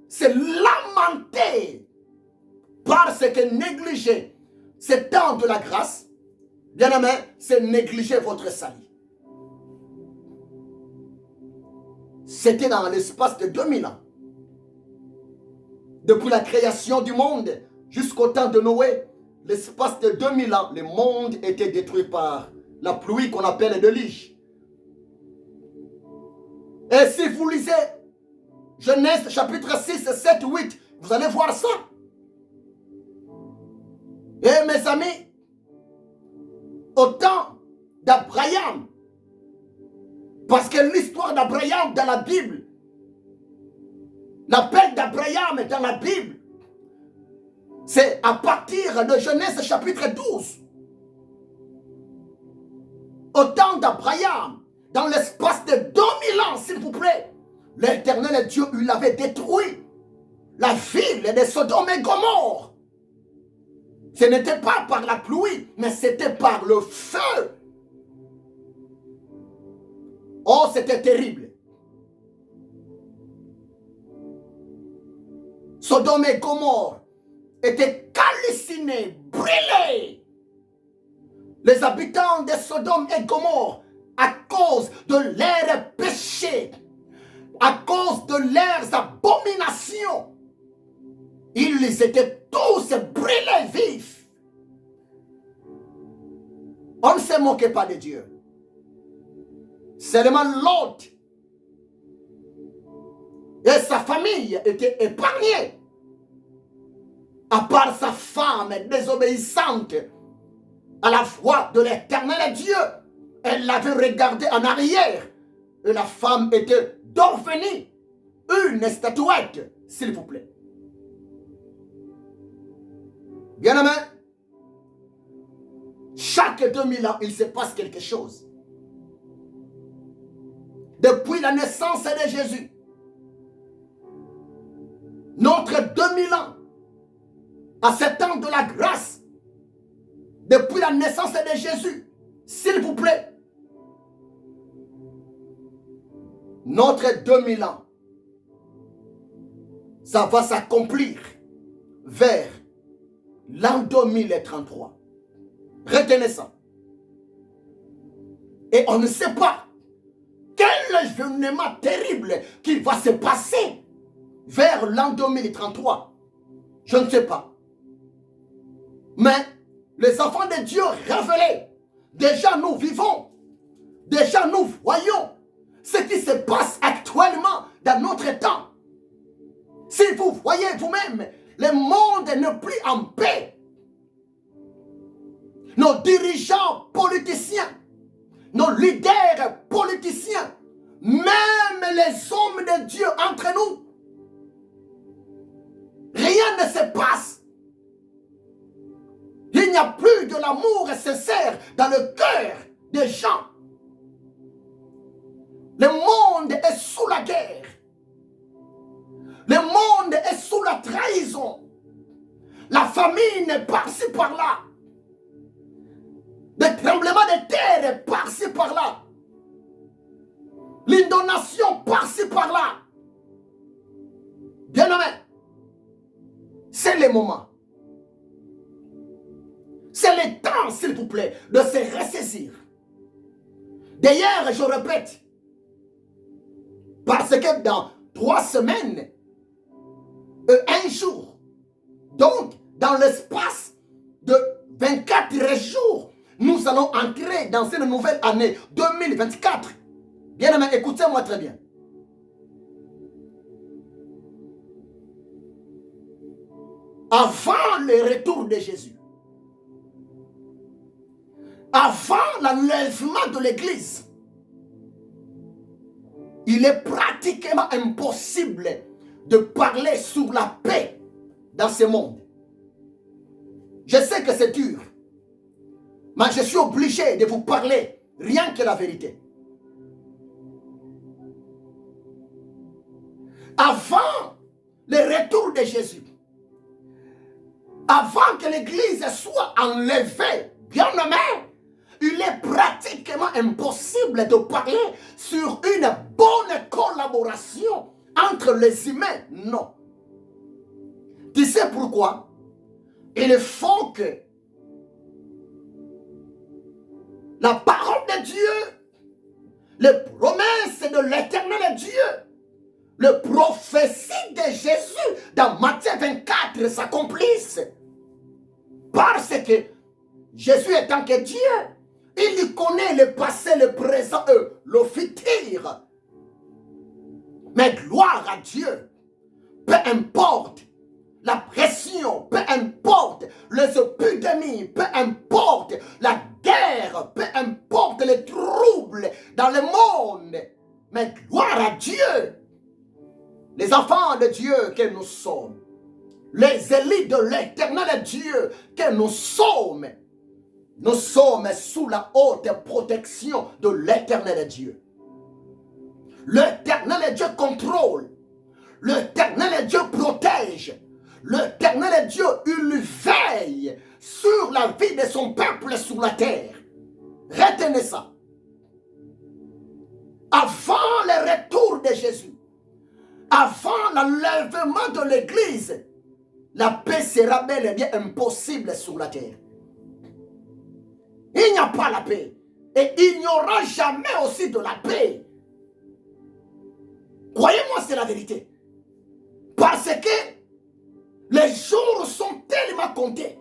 se lamenter parce que négliger ce temps de la grâce, bien aimé, c'est négliger votre salut. C'était dans l'espace de 2000 ans. Depuis la création du monde jusqu'au temps de Noé, l'espace de 2000 ans, le monde était détruit par la pluie qu'on appelle l'Élie. Et si vous lisez Genèse chapitre 6, 7, 8, vous allez voir ça. Et mes amis, au temps d'Abraham, parce que l'histoire d'Abraham dans la Bible, l'appel d'Abraham dans la Bible, c'est à partir de Genèse chapitre 12. Au temps d'Abraham, dans l'espace de 2000 ans, s'il vous plaît, l'Éternel Dieu, il avait détruit la ville de Sodome et Gomorrhe. Ce n'était pas par la pluie, mais c'était par le feu. Oh, c'était terrible. Sodome et Gomorrhe étaient calcinés, brûlés. Les habitants de Sodome et Gomorrhe, à cause de leurs péchés, à cause de leurs abominations, ils étaient tous brûlés vifs. On ne se moquait pas de Dieu. Seulement Lot et sa famille étaient épargnés. À part sa femme désobéissante à la voix de l'Éternel Dieu, elle l'avait regardé en arrière et la femme était devenue une statuette, s'il vous plaît. Bien aimé, chaque 2000 ans, il se passe quelque chose. Depuis la naissance de Jésus, notre 2000 ans, à ce temps de la grâce, depuis la naissance de Jésus, s'il vous plaît, notre 2000 ans, ça va s'accomplir vers l'an 2033. Retenez ça. Et on ne sait pas quel événement terrible qui va se passer vers l'an 2033. Je ne sais pas. Mais les enfants de Dieu révélés, déjà nous vivons, déjà nous voyons ce qui se passe actuellement dans notre temps. Si vous voyez vous-même, le monde n'est plus en paix. Nos dirigeants politiciens, nos leaders politiciens, même les hommes de Dieu entre nous, rien ne se passe. Il n'y a plus de l'amour sincère dans le cœur des gens. Le monde est sous la guerre. Le monde est sous la trahison. La famine par-ci par-là. Des tremblements de terre par-ci par-là. L'Indonésie condamnation par-ci par-là. Bien aimé, c'est le moment. C'est le temps, s'il vous plaît, de se ressaisir. D'ailleurs, je répète, parce que dans 3 semaines, un jour, donc dans l'espace de 24 jours, nous allons entrer dans une nouvelle année 2024. Bien aimé, écoutez-moi très bien. Avant le retour de Jésus, avant l'enlèvement de l'Église, il est pratiquement impossible de parler sur la paix dans ce monde. Je sais que c'est dur, mais je suis obligé de vous parler rien que la vérité. Avant le retour de Jésus, avant que l'Église soit enlevée, bien aimé, il est pratiquement impossible de parler sur une bonne collaboration entre les humains. Non. Tu sais pourquoi? Il faut que la parole de Dieu, les promesses de l'Éternel Dieu, les prophéties de Jésus dans Matthieu 24 s'accomplissent. Parce que Jésus étant que Dieu, il connaît le passé, le présent et le futur. Mais gloire à Dieu, peu importe la pression, peu importe les épidémies, peu importe la guerre, peu importe les troubles dans le monde, mais gloire à Dieu, les enfants de Dieu que nous sommes, les élites de l'Éternel Dieu que nous sommes sous la haute protection de l'Éternel Dieu. L'Éternel Dieu contrôle, l'Éternel Dieu protège, l'Éternel Dieu, il veille sur la vie de son peuple sur la terre. Retenez ça. Avant le retour de Jésus, avant l'enlèvement de l'Église, la paix sera bel et bien impossible sur la terre. Il n'y a pas la paix. Et il n'y aura jamais aussi de la paix. Croyez-moi, c'est la vérité. Parce que les jours sont tellement comptés.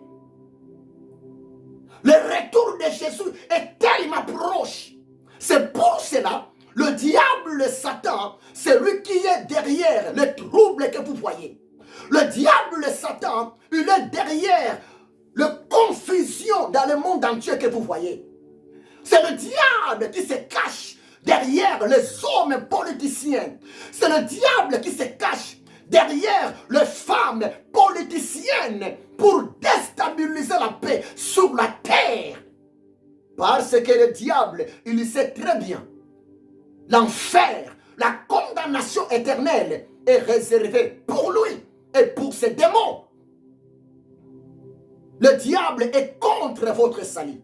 Le retour de Jésus est tellement proche. C'est pour cela, le diable, le Satan, c'est lui qui est derrière les troubles que vous voyez. Le diable, le Satan, il est derrière la confusion dans le monde entier que vous voyez. C'est le diable qui se cache derrière les hommes politiciens. C'est le diable qui se cache derrière les femmes politiciennes pour déstabiliser la paix sur la terre. Parce que le diable, il sait très bien, l'enfer, la condamnation éternelle est réservée pour lui et pour ses démons. Le diable est contre votre salut.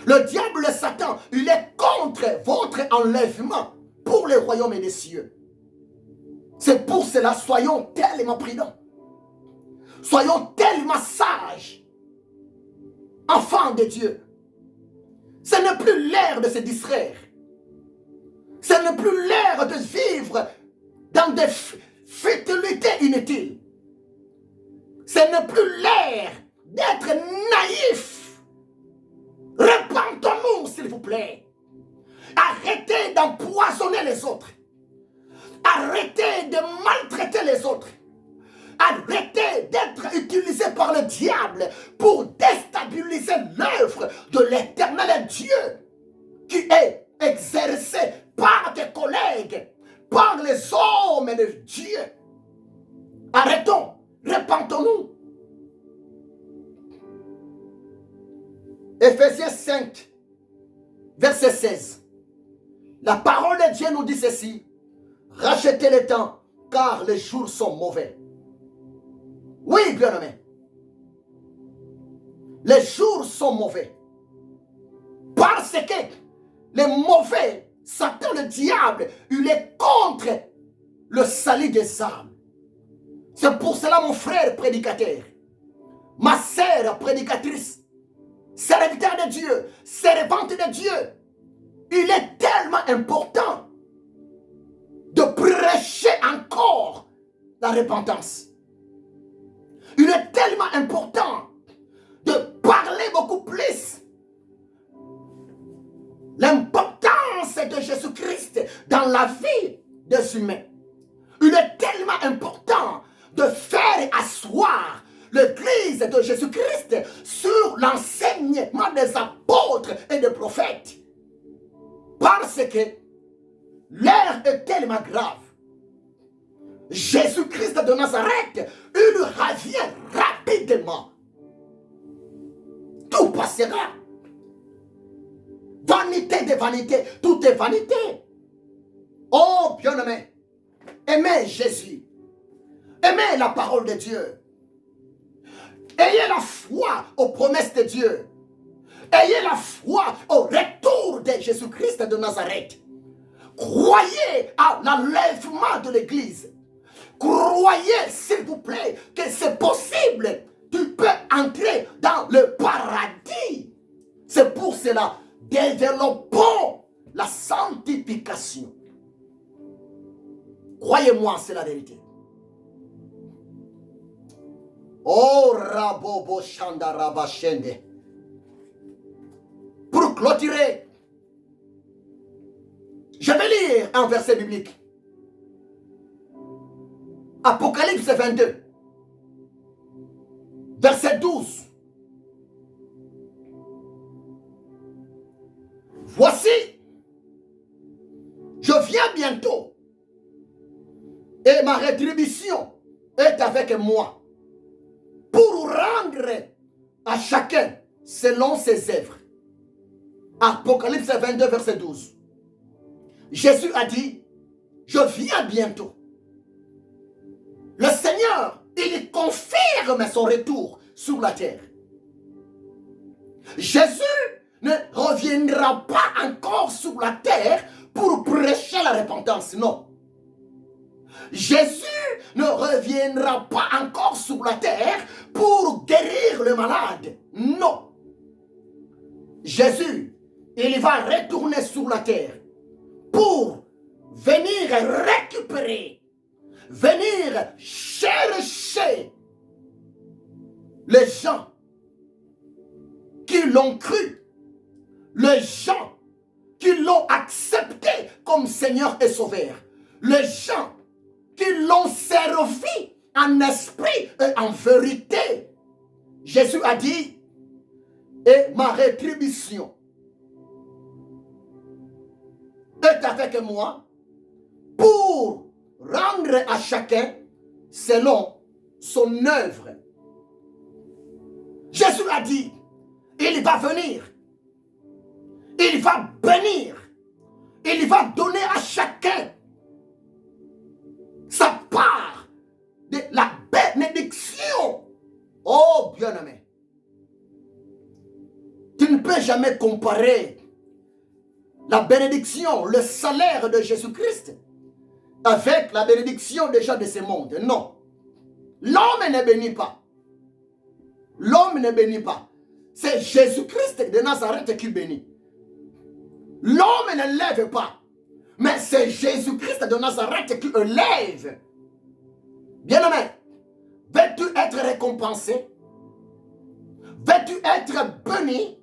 Le diable, le Satan, il est contre votre enlèvement pour le royaume des cieux. C'est pour cela, soyons tellement prudents. Soyons tellement sages. Enfants de Dieu. Ce n'est plus l'ère de se distraire. Ce n'est plus l'ère de vivre dans des futilités inutiles. Ce n'est plus l'ère d'être naïf. Repentons-nous, s'il vous plaît. Arrêtez d'empoisonner les autres. Arrêtez de maltraiter les autres. Arrêtez d'être utilisé par le diable pour déstabiliser l'œuvre de l'Éternel Dieu qui est exercée par tes collègues, par les hommes de Dieu. Arrêtons, repentons-nous. Ephésiens 5, verset 16. La parole de Dieu nous dit ceci: rachetez le temps, car les jours sont mauvais. Oui, bien-aimé. Les jours sont mauvais. Parce que les mauvais Satan, le diable, il est contre le salut des âmes. C'est pour cela, mon frère prédicateur, ma sœur prédicatrice, serviteur de Dieu, servante de Dieu, il est tellement important de prêcher encore la repentance. Il est tellement important de parler beaucoup plus l'importance de Jésus-Christ dans la vie des humains. Il est tellement important de faire asseoir l'Église de Jésus-Christ sur l'enseignement des apôtres et des prophètes. Parce que l'heure est tellement grave. Jésus-Christ de Nazareth, il revient rapidement. Tout passera. Vanité de vanité, tout est vanité. Oh, bien-aimé, aimez Jésus. Aimez la parole de Dieu. Ayez la foi aux promesses de Dieu. Ayez la foi au retour de Jésus-Christ de Nazareth. Croyez à l'enlèvement de l'Église. Croyez, s'il vous plaît, que c'est possible. Tu peux entrer dans le paradis. C'est pour cela, développons la sanctification. Croyez-moi, c'est la vérité. Oh, Rabobo Shanda Rabashende. Pour clôturer, je vais lire un verset biblique. Apocalypse 22, verset 12. Voici, je viens bientôt et ma rétribution est avec moi pour rendre à chacun selon ses œuvres. Apocalypse 22, verset 12. Jésus a dit, je viens bientôt. Le Seigneur, il confirme son retour sur la terre. Jésus ne reviendra pas encore sur la terre pour prêcher la repentance, non. Jésus ne reviendra pas encore sur la terre pour guérir le malade, non. Jésus, il va retourner sur la terre pour venir récupérer, venir chercher les gens qui l'ont cru, les gens qui l'ont accepté comme Seigneur et Sauveur, les gens qui l'ont servi en esprit et en vérité. Jésus a dit, et ma rétribution est avec moi pour rendre à chacun selon son œuvre. Jésus a dit, il va venir, il va bénir, il va donner à chacun sa part de la bénédiction. Oh bien-aimé, tu ne peux jamais comparer la bénédiction, le salaire de Jésus-Christ avec la bénédiction des gens de ce monde. Non. L'homme ne bénit pas. L'homme ne bénit pas. C'est Jésus-Christ de Nazareth qui bénit. L'homme ne lève pas. Mais c'est Jésus-Christ de Nazareth qui lève. Bien-aimé, veux-tu être récompensé? Veux-tu être béni?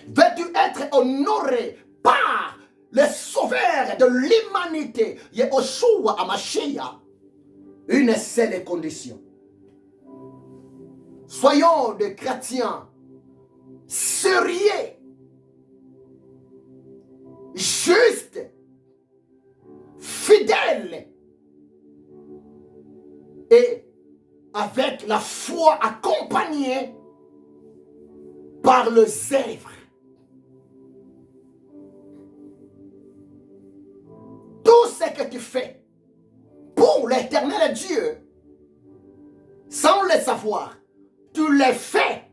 Veux-tu être honoré par le sauveur de l'humanité, Yeshua HaMashiach? Une seule condition. Soyons des chrétiens sérieux, justes, fidèles et avec la foi accompagnée par le œuvres. Tout ce que tu fais pour l'éternel Dieu, sans le savoir, tu le fais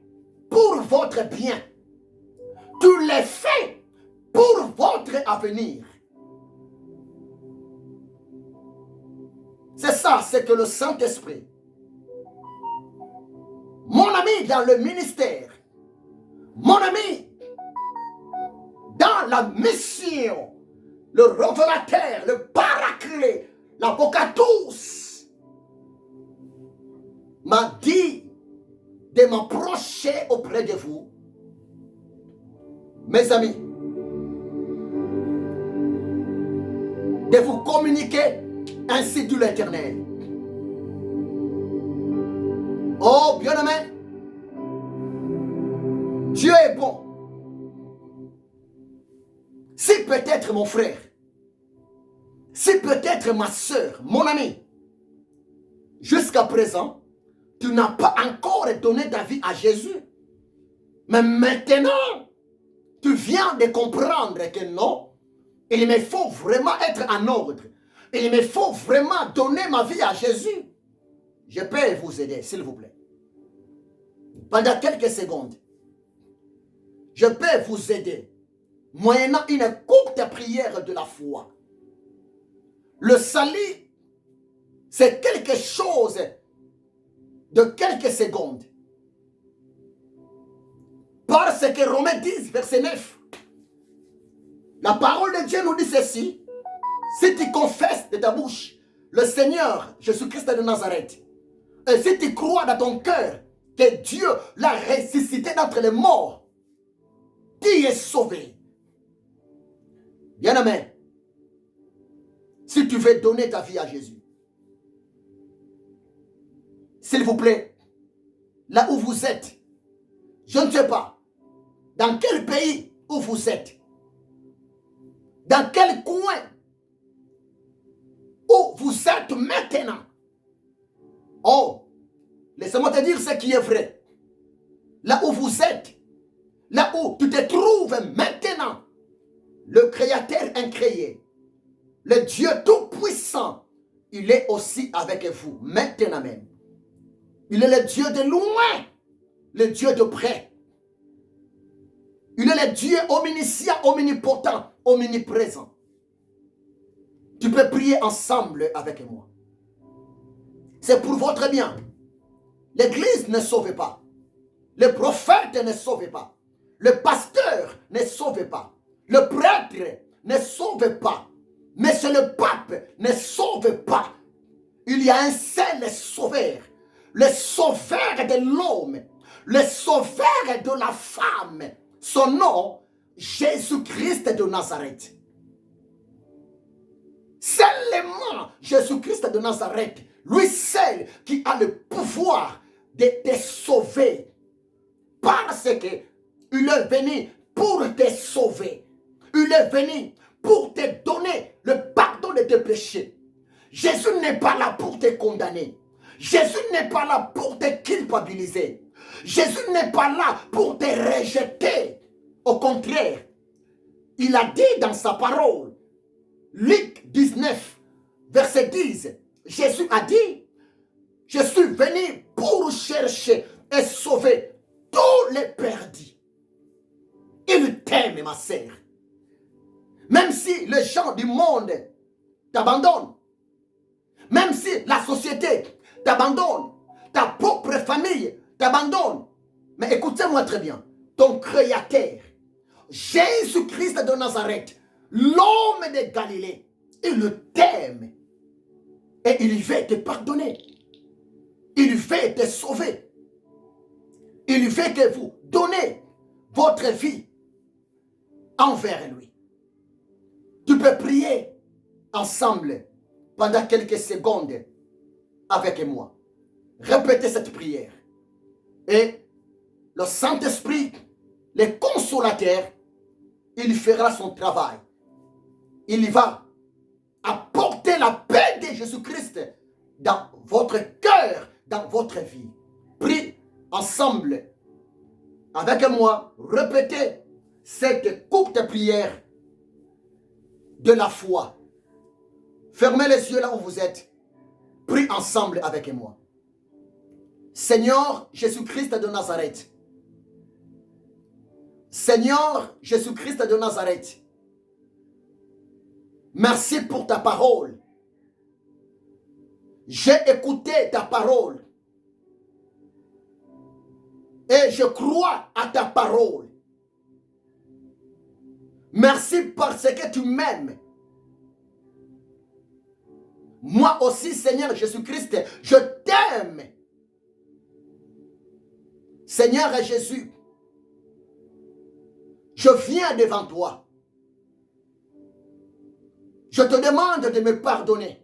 pour votre bien. Tu le fais pour votre avenir. C'est ça, c'est que le Saint-Esprit, mon ami dans le ministère, mon ami dans la mission, le révélateur, le paraclet, l'avocatus, m'a dit de m'approcher auprès de vous, mes amis, de vous communiquer ainsi dit l'Éternel. Oh bien-aimé, Dieu est bon. Si peut-être mon frère, si peut-être ma soeur, mon ami, jusqu'à présent, tu n'as pas encore donné ta vie à Jésus, mais maintenant, tu viens de comprendre que non, il me faut vraiment être en ordre. Il me faut vraiment donner ma vie à Jésus. Je peux vous aider, s'il vous plaît. Pendant quelques secondes, je peux vous aider, moyennant une courte prière de la foi. Le salut, c'est quelque chose de quelques secondes. Parce que Romains 10, verset 9, la parole de Dieu nous dit ceci: si tu confesses de ta bouche le Seigneur Jésus-Christ de Nazareth, et si tu crois dans ton cœur que Dieu l'a ressuscité d'entre les morts, tu es sauvé. Bien-aimé, si tu veux donner ta vie à Jésus, s'il vous plaît, là où vous êtes, je ne sais pas, dans quel pays où vous êtes, dans quel coin où vous êtes maintenant. Oh, laissez-moi te dire ce qui est vrai. Là où vous êtes, là où tu te trouves maintenant, le Créateur incréé, le Dieu Tout-Puissant, il est aussi avec vous, maintenant même. Il est le Dieu de loin, le Dieu de près. Il est le Dieu omniscient, omnipotent, omniprésent. Tu peux prier ensemble avec moi. C'est pour votre bien. L'Église ne sauve pas. Le prophète ne sauve pas. Le pasteur ne sauve pas. Le prêtre ne sauve pas. Mais c'est le pape ne sauve pas. Il y a un seul sauveur. Le sauveur de l'homme. Le sauveur de la femme. Son nom, Jésus-Christ de Nazareth. Seulement Jésus-Christ de Nazareth, lui seul qui a le pouvoir de te sauver. Parce qu'il est venu pour te sauver. Il est venu pour te donner le pardon de tes péchés. Jésus n'est pas là pour te condamner. Jésus n'est pas là pour te culpabiliser. Jésus n'est pas là pour te rejeter. Au contraire, il a dit dans sa parole, Luc 19, verset 10, Jésus a dit, je suis venu pour chercher et sauver tous les perdus. Il t'aime, ma sœur. Même si les gens du monde t'abandonnent, même si la société t'abandonne, ta propre famille t'abandonne, mais écoutez-moi très bien, ton Créateur, Jésus-Christ de Nazareth, l'homme de Galilée, il t'aime et il veut te pardonner. Il veut te sauver. Il veut que vous donnez votre vie envers lui. Tu peux prier ensemble pendant quelques secondes avec moi. Répétez cette prière. Et le Saint-Esprit, le consolateur, il fera son travail. Il va apporter la paix de Jésus-Christ dans votre cœur, dans votre vie. Prie ensemble avec moi. Répétez cette courte prière de la foi. Fermez les yeux là où vous êtes. Prie ensemble avec moi. Seigneur Jésus-Christ de Nazareth. Seigneur Jésus-Christ de Nazareth. Merci pour ta parole. J'ai écouté ta parole. Et je crois à ta parole. Merci parce que tu m'aimes. Moi aussi, Seigneur Jésus-Christ, je t'aime. Seigneur Jésus, je viens devant toi. Je te demande de me pardonner.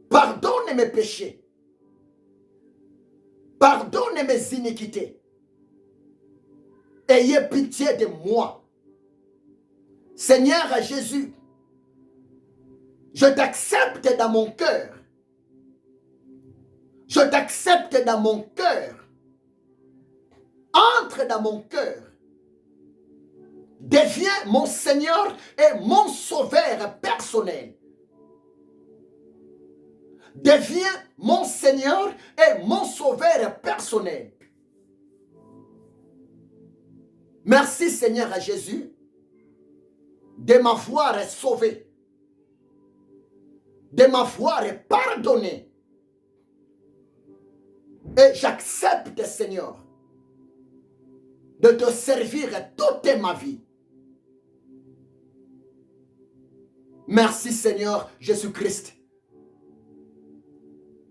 Pardonne mes péchés. Pardonne mes iniquités. Ayez pitié de moi. Seigneur Jésus, je t'accepte dans mon cœur. Je t'accepte dans mon cœur. Entre dans mon cœur. Deviens mon Seigneur et mon Sauveur personnel. Deviens mon Seigneur et mon Sauveur personnel. Merci Seigneur Jésus de m'avoir sauvé, de m'avoir pardonné. Et j'accepte Seigneur de te servir toute ma vie. Merci Seigneur Jésus-Christ.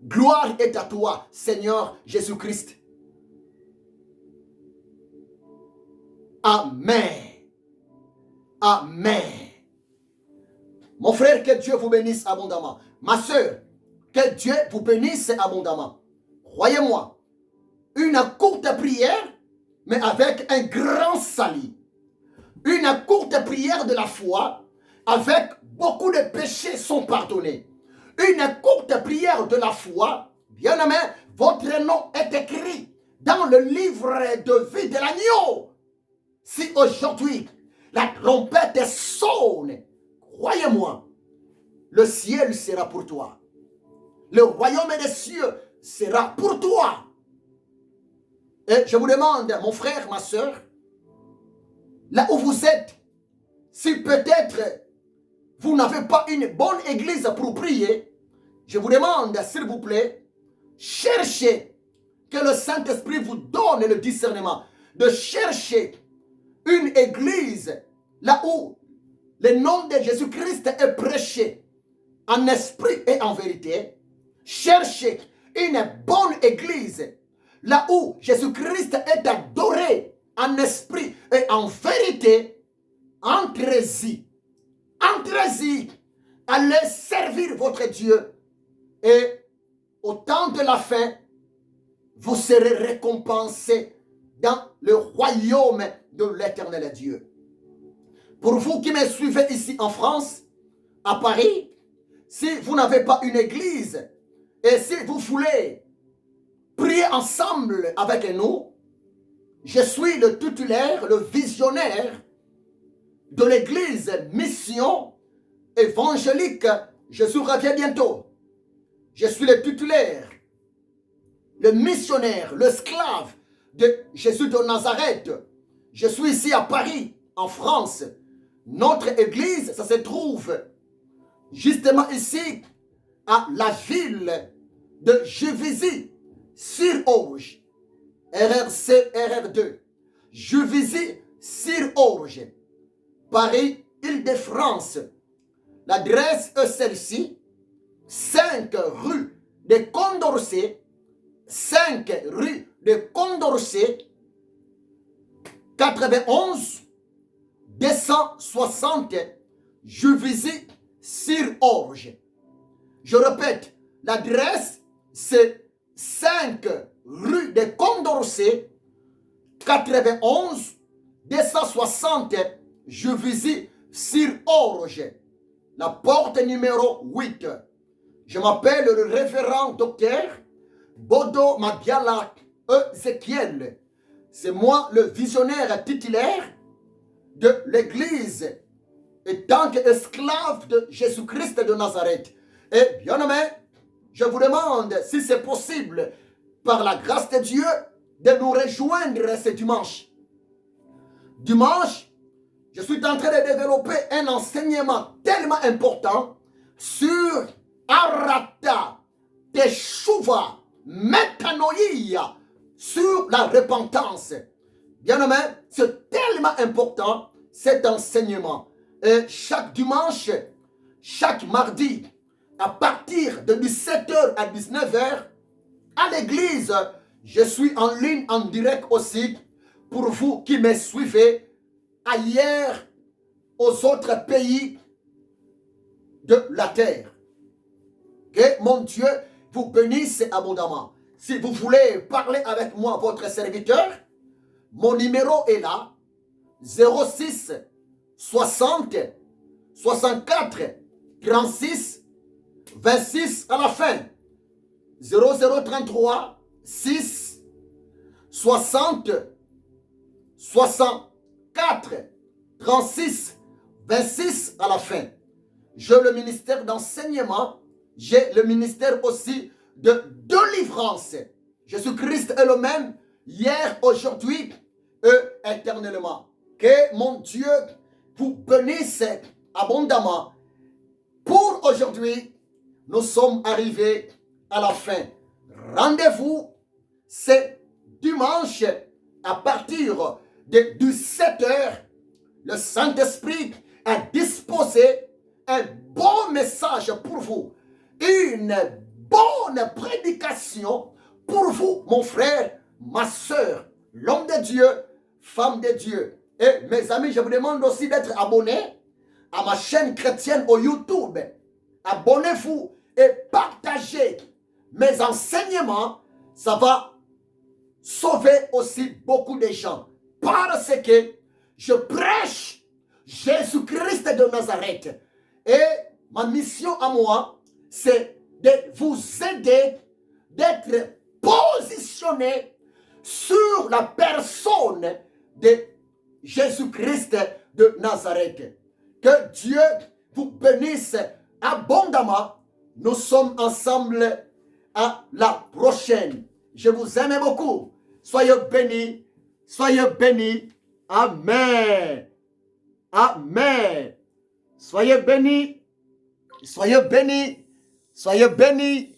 Gloire est à toi Seigneur Jésus-Christ. Amen. Amen. Mon frère, que Dieu vous bénisse abondamment. Ma soeur, que Dieu vous bénisse abondamment. Croyez-moi, une courte prière, mais avec un grand salut. Une courte prière de la foi, avec beaucoup de péchés sont pardonnés. Une courte prière de la foi, bien-aimé, votre nom est écrit dans le livre de vie de l'agneau. Si aujourd'hui, la trompette sonne, croyez-moi, le ciel sera pour toi. Le royaume des cieux sera pour toi. Et je vous demande, mon frère, ma soeur, là où vous êtes, si peut-être vous n'avez pas une bonne église pour prier, je vous demande, s'il vous plaît, cherchez que le Saint-Esprit vous donne le discernement de chercher une église là où le nom de Jésus-Christ est prêché en esprit et en vérité. Cherchez une bonne église là où Jésus-Christ est adoré en esprit et en vérité. Entrez-y. Entrez-y. Allez servir votre Dieu. Et au temps de la fin, vous serez récompensés dans le royaume de l'éternel Dieu. Pour vous qui me suivez ici en France, à Paris, si vous n'avez pas une église et si vous voulez prier ensemble avec nous, je suis le titulaire, le visionnaire de l'église Mission évangélique. Jésus revient bientôt. Je suis le titulaire, le missionnaire, le esclave de Jésus de Nazareth. Je suis ici à Paris, en France. Notre église, ça se trouve justement ici, à la ville de Juvisy-sur-Orge, RRC, RR2. Juvisy-sur-Orge, Paris, Île-de-France. L'adresse est celle-ci, 5 rue de Condorcet, 5 rue de Condorcet, 91 260 Juvisy-sur-Orge. Je répète, l'adresse c'est 5 rue de Condorcet, 91 260 Juvisy-sur-Orge. La porte numéro 8. Je m'appelle le révérend docteur Bodo Mabiala Ezekiel. C'est moi le visionnaire titulaire de l'église et tant qu'esclave de Jésus-Christ de Nazareth. Et bien aimé, je vous demande si c'est possible, par la grâce de Dieu, de nous rejoindre ce dimanche. Dimanche, je suis en train de développer un enseignement tellement important sur Arata, Teshuva, Metanoïa, sur la repentance. Bien-aimé, c'est tellement important cet enseignement. Et chaque dimanche, chaque mardi, à partir de 17h à 19h, à l'église, je suis en ligne, en direct aussi, pour vous qui me suivez ailleurs, aux autres pays de la terre. Que mon Dieu vous bénisse abondamment. Si vous voulez parler avec moi, votre serviteur, mon numéro est là, 06 60 64 36 26 à la fin. 0033 6 60 64 36 26 à la fin. J'ai le ministère d'enseignement, j'ai le ministère aussi de délivrance. Jésus-Christ est le même hier, aujourd'hui et éternellement. Que mon Dieu vous bénisse abondamment. Pour aujourd'hui, nous sommes arrivés à la fin. Rendez-vous, c'est dimanche à partir de 17h. Le Saint-Esprit a disposé un bon message pour vous. Une bonne prédication pour vous, mon frère, ma soeur, l'homme de Dieu, femme de Dieu. Et mes amis, je vous demande aussi d'être abonnés à ma chaîne chrétienne au YouTube. Abonnez-vous et partagez mes enseignements. Ça va sauver aussi beaucoup de gens. Parce que je prêche Jésus-Christ de Nazareth. Et ma mission à moi, c'est de vous aider d'être positionné sur la personne de Jésus-Christ de Nazareth. Que Dieu vous bénisse abondamment. Nous sommes ensemble à la prochaine. Je vous aime beaucoup. Soyez bénis. Soyez bénis. Amen. Amen. Soyez bénis. Soyez bénis. Soyez bénis.